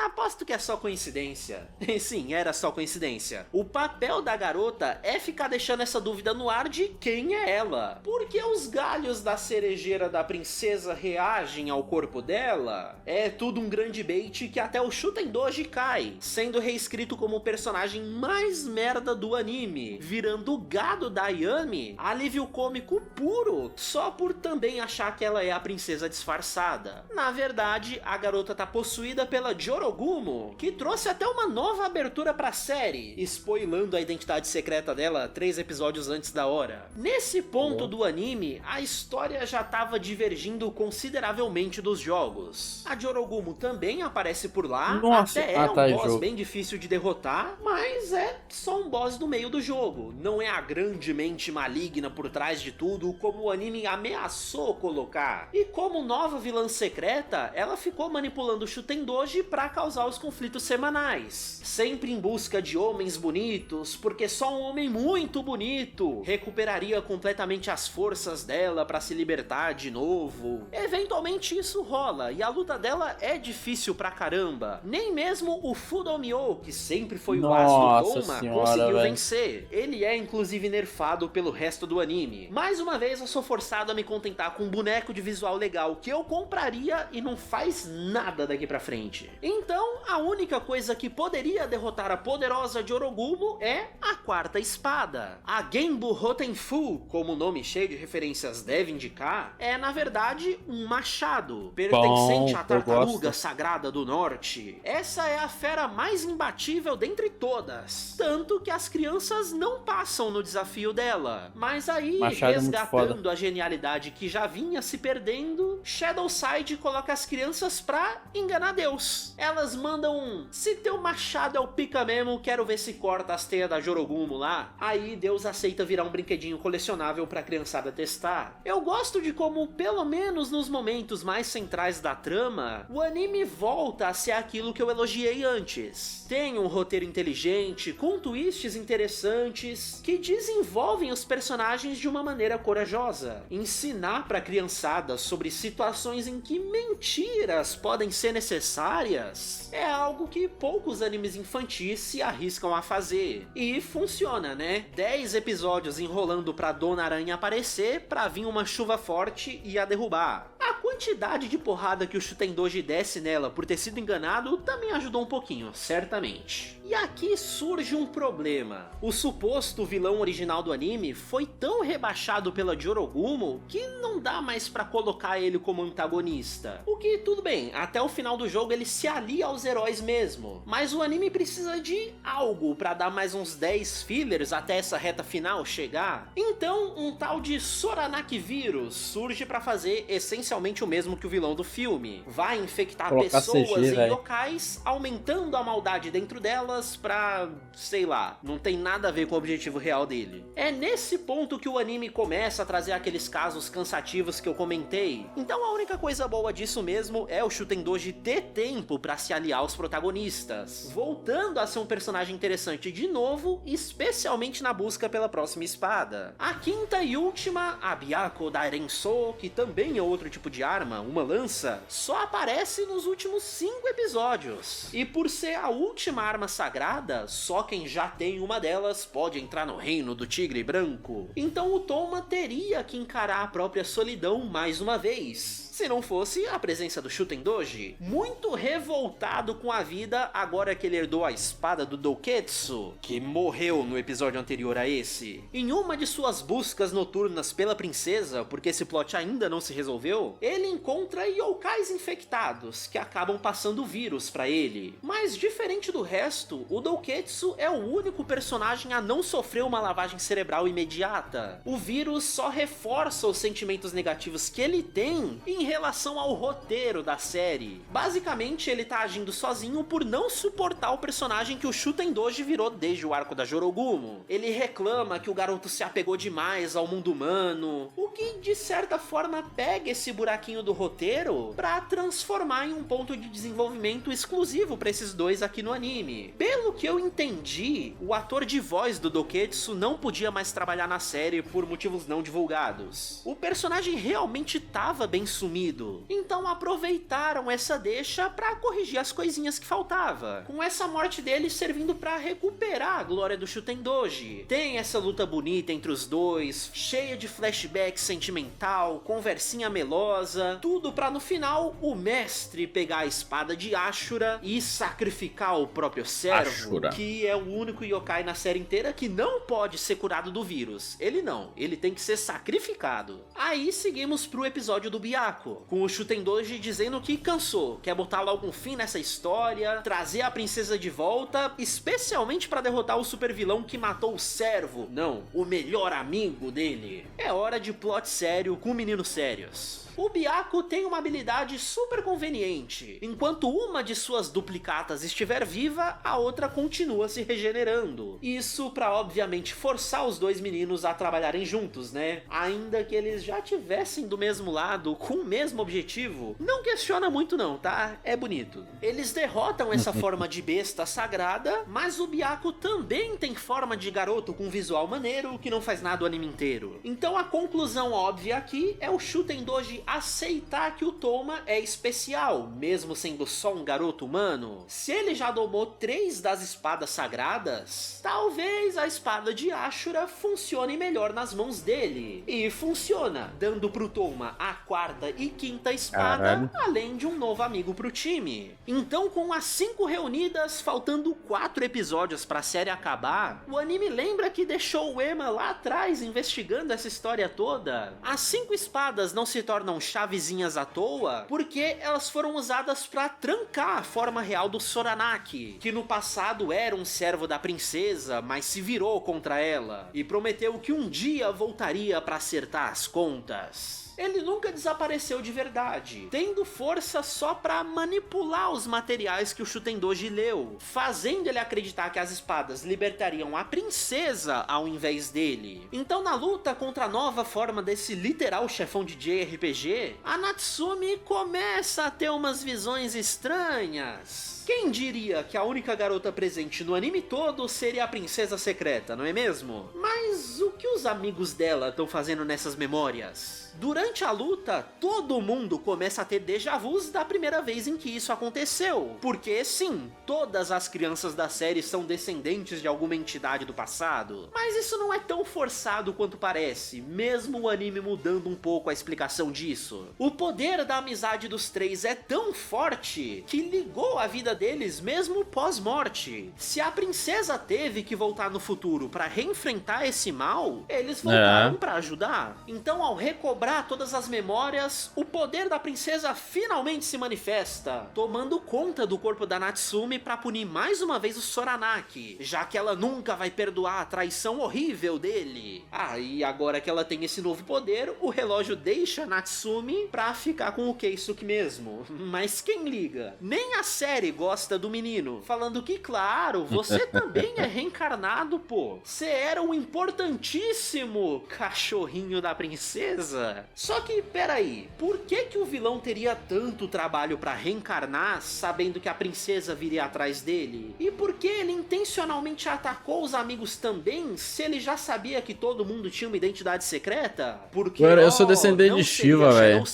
Aposto que é só coincidência. E sim, era só coincidência. O papel da garota é ficar deixando essa dúvida no ar de quem é ela. Porque os galhos da cerejeira da princesa reagem ao corpo dela? É tudo um grande bait que até o Shutendoji cai, sendo reescrito como o personagem mais merda do anime, virando o gado da Ayami, alívio cômico puro, só por também achar que ela é a princesa disfarçada. Na verdade, a garota tá possuída pela Joroguchi Jorogumo, que trouxe até uma nova abertura pra série, spoilando a identidade secreta dela 3 episódios antes da hora. Nesse ponto do anime, a história já tava divergindo consideravelmente dos jogos. A Jorogumo também aparece por lá, até é um boss bem difícil de derrotar, mas é só um boss no meio do jogo, não é a grande mente maligna por trás de tudo como o anime ameaçou colocar. E como nova vilã secreta, ela ficou manipulando o Shutendoji pra causar os conflitos semanais, sempre em busca de homens bonitos, porque só um homem muito bonito recuperaria completamente as forças dela pra se libertar de novo. Eventualmente isso rola, e a luta dela é difícil pra caramba. Nem mesmo o Fudomyo, que sempre foi o as do Doma, conseguiu vencer. Ele é inclusive nerfado pelo resto do anime. Mais uma vez eu sou forçado a me contentar com um boneco de visual legal que eu compraria e não faz nada daqui pra frente. Então a única coisa que poderia derrotar a poderosa Jorogumo é a quarta espada. A Genbu Hotenfu, como o nome cheio de referências deve indicar, é na verdade um machado, pertencente à tartaruga sagrada do norte. Essa é a fera mais imbatível dentre todas, tanto que as crianças não passam no desafio dela. Mas aí, resgatando a genialidade que já vinha se perdendo, Shadowside coloca as crianças pra enganar Deus. Elas mandam um: se teu machado é o pica mesmo, quero ver se corta as teias da Jorogumo lá. Aí Deus aceita virar um brinquedinho colecionável pra criançada testar. Eu gosto de como, pelo menos nos momentos mais centrais da trama, o anime volta a ser aquilo que eu elogiei antes. Tem um roteiro inteligente, com twists interessantes, que desenvolvem os personagens de uma maneira corajosa. Ensinar pra criançada sobre situações em que mentiras podem ser necessárias é algo que poucos animes infantis se arriscam a fazer. E funciona, né? 10 episódios enrolando pra Dona Aranha aparecer pra vir uma chuva forte e a derrubar. A quantidade de porrada que o Shutendoji desce nela por ter sido enganado também ajudou um pouquinho, certamente. E aqui surge um problema. O suposto vilão original do anime foi tão rebaixado pela Jorogumo que não dá mais pra colocar ele como antagonista. O que, tudo bem, até o final do jogo ele se alia aos heróis mesmo. Mas o anime precisa de algo pra dar mais uns 10 fillers até essa reta final chegar. Então, um tal de Soranaki Vírus surge pra fazer essencialmente o mesmo que o vilão do filme. Vai infectar pessoas e yokais, aumentando a maldade dentro delas pra, sei lá, não tem nada a ver com o objetivo real dele. É nesse ponto que o anime começa a trazer aqueles casos cansativos que eu comentei. Então a única coisa boa disso mesmo é o Shutendoji ter tempo pra se aliar aos protagonistas, voltando a ser um personagem interessante de novo, especialmente na busca pela próxima espada. A quinta e última, a Byakko Dairenso, que também é outro tipo de arma, uma lança, só aparece nos últimos 5 episódios. E por ser a última arma sagrada, só quem já tem uma delas pode entrar no reino do Tigre Branco. Então o Toma teria que encarar a própria solidão mais uma vez, se não fosse a presença do Shutendoji, muito revoltado com a vida agora que ele herdou a espada do Douketsu, que morreu no episódio anterior a esse. Em uma de suas buscas noturnas pela princesa, porque esse plot ainda não se resolveu, ele encontra yokais infectados, que acabam passando vírus pra ele. Mas diferente do resto, o Douketsu é o único personagem a não sofrer uma lavagem cerebral imediata. O vírus só reforça os sentimentos negativos que ele tem em relação ao roteiro da série. Basicamente, ele tá agindo sozinho por não suportar o personagem que o Shutendoji virou desde o arco da Jorogumo. Ele reclama que o garoto se apegou demais ao mundo humano, o que de certa forma pega esse buraquinho do roteiro pra transformar em um ponto de desenvolvimento exclusivo pra esses dois aqui no anime. Pelo que eu entendi, o ator de voz do Douketsu não podia mais trabalhar na série por motivos não divulgados. O personagem realmente tava bem sumido, então aproveitaram essa deixa pra corrigir as coisinhas que faltava, com essa morte dele servindo pra recuperar a glória do Shutendoji. Tem essa luta bonita entre os dois, cheia de flashback sentimental, conversinha melosa, tudo pra no final o mestre pegar a espada de Ashura e sacrificar o próprio servo, que é o único yokai na série inteira que não pode ser curado do vírus. Ele não, ele tem que ser sacrificado. Aí seguimos pro episódio do Byakko, Byakuo, com o Shutendoji dizendo que cansou, quer botar logo um fim nessa história, trazer a princesa de volta, especialmente pra derrotar o super vilão que matou o servo, não, o melhor amigo dele. É hora de plot sério com meninos sérios. O Byakuo tem uma habilidade super conveniente. Enquanto uma de suas duplicatas estiver viva, a outra continua se regenerando. Isso pra obviamente forçar os dois meninos a trabalharem juntos, né? Ainda que eles já tivessem do mesmo lado, com o mesmo objetivo, não questiona muito não, tá? É bonito. Eles derrotam essa forma de besta sagrada, mas o Byakuo também tem forma de garoto com visual maneiro que não faz nada o anime inteiro. Então a conclusão óbvia aqui é o Shutendoji aceitar que o Toma é especial, mesmo sendo só um garoto humano. Se ele já domou 3 das espadas sagradas, talvez a espada de Ashura funcione melhor nas mãos dele. E funciona, dando pro Toma a 4ª e 5ª espada, além de um novo amigo pro time. Então, com as 5 reunidas, faltando 4 episódios pra série acabar, o anime lembra que deixou o Ema lá atrás investigando essa história toda. As 5 espadas não se tornam chavezinhas à toa, porque elas foram usadas pra trancar a forma real do Soranaki, que no passado era um servo da princesa, mas se virou contra ela, e prometeu que um dia voltaria pra acertar as contas. Ele nunca desapareceu de verdade, tendo força só pra manipular os materiais que o Shutendoji leu, fazendo ele acreditar que as espadas libertariam a princesa ao invés dele. Então na luta contra a nova forma desse literal chefão de JRPG, a Natsumi começa a ter umas visões estranhas. Quem diria que a única garota presente no anime todo seria a princesa secreta, não é mesmo? Mas o que os amigos dela estão fazendo nessas memórias? Durante a luta, todo mundo começa a ter déjà vus da primeira vez em que isso aconteceu. Porque sim, todas as crianças da série são descendentes de alguma entidade do passado. Mas isso não é tão forçado quanto parece, mesmo o anime mudando um pouco a explicação disso. O poder da amizade dos 3 é tão forte que ligou a vida deles mesmo pós-morte. Se a princesa teve que voltar no futuro pra reenfrentar esse mal, eles voltaram pra ajudar. Então, ao recobrar todas as memórias, o poder da princesa finalmente se manifesta, tomando conta do corpo da Natsumi pra punir mais uma vez o Soranaki, já que ela nunca vai perdoar a traição horrível dele. E agora que ela tem esse novo poder, o relógio deixa a Natsumi pra ficar com o Keisuke mesmo. Mas quem liga? Nem a série gosta do menino, falando que, claro, você também é reencarnado, pô. Você era um importantíssimo cachorrinho da princesa. Só que, peraí, por que o vilão teria tanto trabalho pra reencarnar, sabendo que a princesa viria atrás dele? E por que ele intencionalmente atacou os amigos também, se ele já sabia que todo mundo tinha uma identidade secreta? Porque, eu sou descendente de Shiva, velho.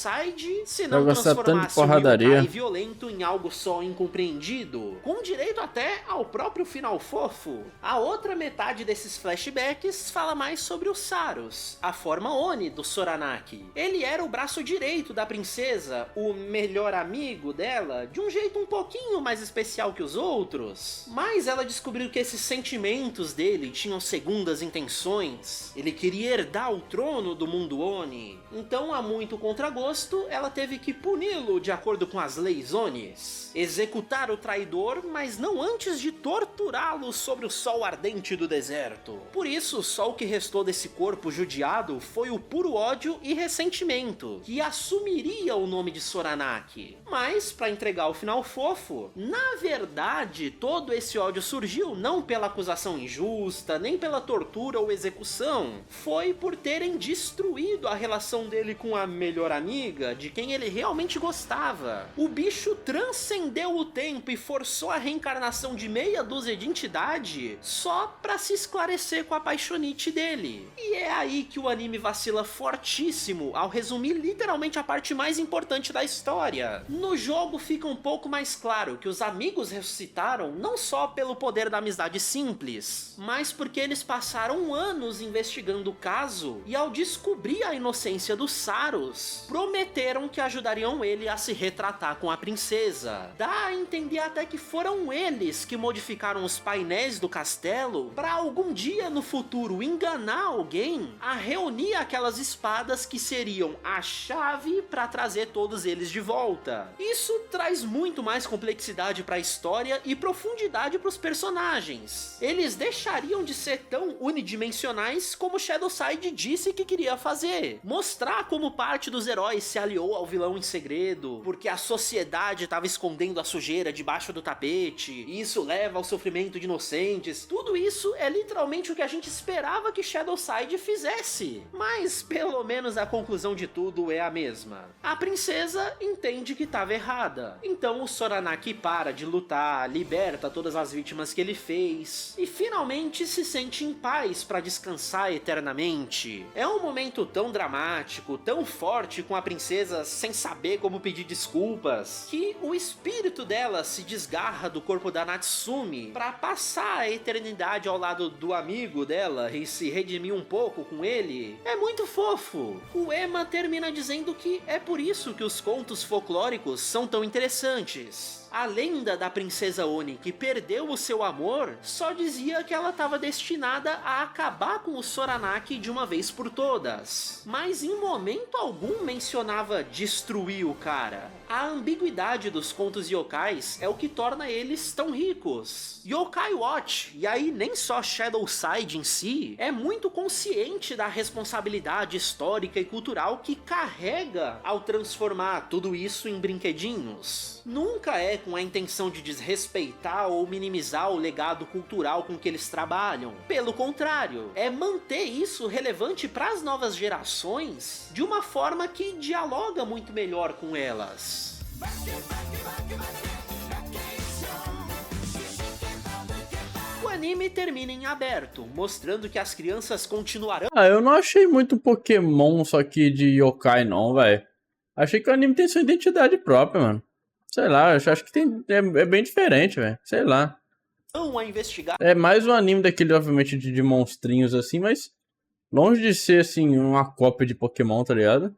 Se não transformasse o Yokai violento em algo só incompreendido, com direito até ao próprio final fofo. A outra metade desses flashbacks fala mais sobre o Sarus, a forma Oni do Soranaki. Ele era o braço direito da princesa, o melhor amigo dela, de um jeito um pouquinho mais especial que os outros. Mas ela descobriu que esses sentimentos dele tinham segundas intenções. Ele queria herdar o trono do mundo Oni. Então, a muito contragosto, ela teve que puni-lo de acordo com as leis Onis. Executar o traidor, mas não antes de torturá-lo sobre o sol ardente do deserto. Por isso, só o que restou desse corpo judiado foi o puro ódio e ressentimento, que assumiria o nome de Soranaki. Mas, para entregar o final fofo, na verdade, todo esse ódio surgiu não pela acusação injusta, nem pela tortura ou execução. Foi por terem destruído a relação dele com a melhor amiga, de quem ele realmente gostava. O bicho transcendeu o tempo e forçou a reencarnação de meia dúzia de entidade só pra se esclarecer com a paixonite dele. E é aí que o anime vacila fortíssimo ao resumir literalmente a parte mais importante da história. No jogo fica um pouco mais claro que os amigos ressuscitaram não só pelo poder da amizade simples, mas porque eles passaram anos investigando o caso e ao descobrir a inocência do Sarus, prometeram que ajudariam ele a se retratar com a princesa. Dá a entender defende até que foram eles que modificaram os painéis do castelo para algum dia no futuro enganar alguém a reunir aquelas espadas que seriam a chave para trazer todos eles de volta. Isso traz muito mais complexidade para a história e profundidade para os personagens. Eles deixariam de ser tão unidimensionais como Shadowside disse que queria fazer. Mostrar como parte dos heróis se aliou ao vilão em segredo, porque a sociedade estava escondendo a sujeira debaixo do tapete, e isso leva ao sofrimento de inocentes. Tudo isso é literalmente o que a gente esperava que Shadowside fizesse. Mas pelo menos a conclusão de tudo é a mesma. A princesa entende que estava errada. Então o Soranaki para de lutar, liberta todas as vítimas que ele fez, e finalmente se sente em paz para descansar eternamente. É um momento tão dramático, tão forte com a princesa sem saber como pedir desculpas, que o espírito dela se desgarra do corpo da Natsumi para passar a eternidade ao lado do amigo dela e se redimir um pouco com ele. É muito fofo. O Ema termina dizendo que é por isso que os contos folclóricos são tão interessantes. A lenda da princesa Oni que perdeu o seu amor só dizia que ela estava destinada a acabar com o Soranaki de uma vez por todas, mas em momento algum mencionava destruir o cara. A ambiguidade dos contos yokais é o que torna eles tão ricos. Yokai Watch, e aí nem só Shadowside em si, é muito consciente da responsabilidade histórica e cultural que carrega ao transformar tudo isso em brinquedinhos. Nunca é com a intenção de desrespeitar ou minimizar o legado cultural com que eles trabalham. Pelo contrário, é manter isso relevante para as novas gerações de uma forma que dialoga muito melhor com elas. O anime termina em aberto, mostrando que as crianças continuarão... Eu não achei muito Pokémon só que de yokai não, velho. Achei que o anime tem sua identidade própria, mano. Sei lá, eu acho que é bem diferente, velho. Sei lá. A investigar. É mais um anime daquele, obviamente, de monstrinhos assim, mas longe de ser, assim, uma cópia de Pokémon, tá ligado?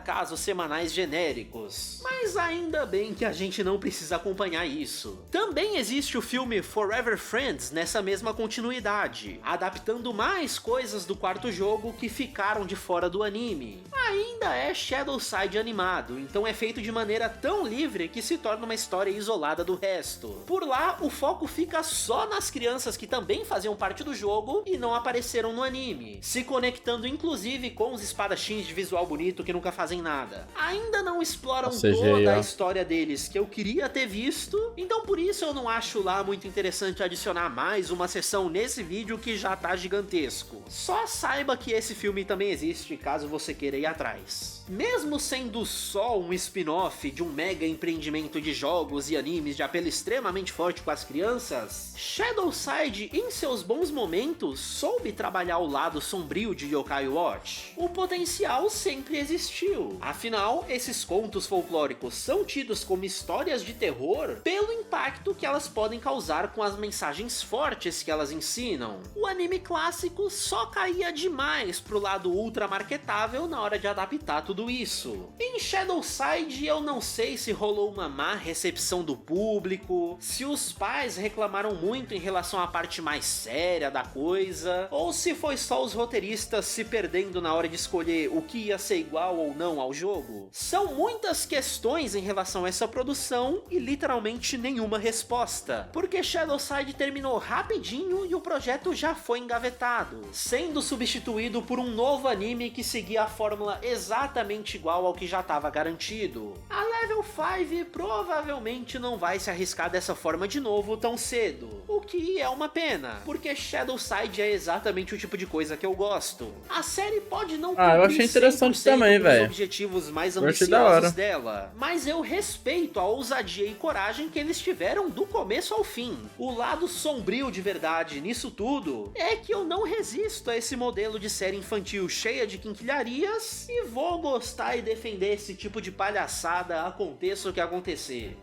Casos semanais genéricos, mas ainda bem que a gente não precisa acompanhar isso. Também existe o filme Forever Friends nessa mesma continuidade, adaptando mais coisas do quarto jogo que ficaram de fora do anime. Ainda é Shadowside animado, então é feito de maneira tão livre que se torna uma história isolada do resto. Por lá, o foco fica só nas crianças que também faziam parte do jogo e não apareceram no anime, se conectando inclusive com os espadachins de visual bonito que nunca fazem nada. Ainda não exploram toda a história deles que eu queria ter visto, então por isso eu não acho lá muito interessante adicionar mais uma sessão nesse vídeo que já tá gigantesco. Só saiba que esse filme também existe caso você queira ir atrás. Mesmo sendo só um spin-off de um mega empreendimento de jogos e animes de apelo extremamente forte com as crianças, Shadowside, em seus bons momentos, soube trabalhar o lado sombrio de Yokai Watch. O potencial sempre existiu. Afinal, esses contos folclóricos são tidos como histórias de terror pelo impacto que elas podem causar com as mensagens fortes que elas ensinam. O anime clássico só caía demais pro lado ultra marketável na hora de adaptar tudo isso. Em Shadowside eu não sei se rolou uma má recepção do público, se os pais reclamaram muito em relação à parte mais séria da coisa, ou se foi só os roteiristas se perdendo na hora de escolher o que ia ser igual ou não ao jogo. São muitas questões em relação a essa produção e literalmente nenhuma resposta, porque Shadowside terminou rapidinho e o projeto já foi engavetado, sendo substituído por um novo anime que seguia a fórmula exatamente igual ao que já estava garantido. A Level 5 provavelmente não vai se arriscar dessa forma de novo tão cedo, o que é uma pena, porque Shadowside é exatamente o tipo de coisa que eu gosto. A série pode não eu achei interessante também, velho. Os objetivos mais ambiciosos dela, mas eu respeito a ousadia e coragem que eles tiveram do começo ao fim. O lado sombrio de verdade nisso tudo é que eu não resisto a esse modelo de série infantil cheia de quinquilharias e vou gostar e defender esse tipo de palhaçada, aconteça o que acontecer.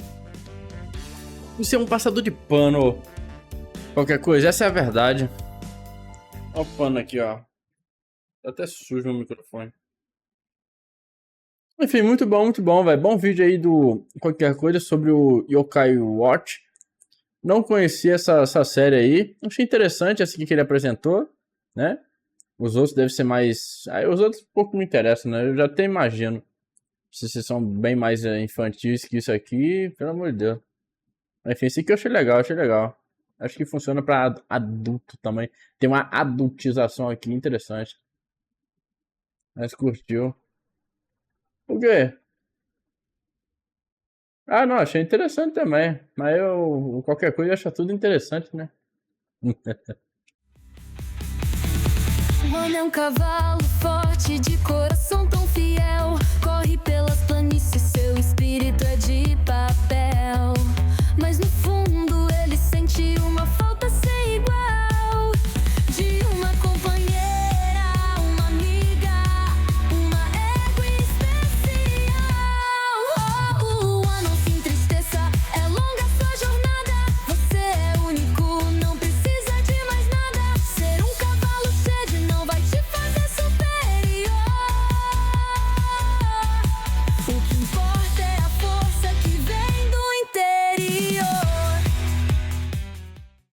Você é um passador de pano. Qualquer coisa, essa é a verdade. Olha o pano aqui, ó. Tá até sujo o microfone. Enfim, muito bom, velho. Bom vídeo aí do qualquer coisa sobre o Yokai Watch. Não conhecia essa série aí. Achei interessante essa que ele apresentou, né? Os outros devem ser mais... Aí os outros pouco me interessam, né? Eu já até imagino. Se vocês são bem mais infantis que isso aqui, pelo amor de Deus. Enfim, esse aqui eu achei legal, achei legal. Acho que funciona pra adulto também. Tem uma adultização aqui interessante. Mas curtiu. O quê? Ah, não, achei interessante também. Mas eu, qualquer coisa, acho tudo interessante, né? O homem é um cavalo forte.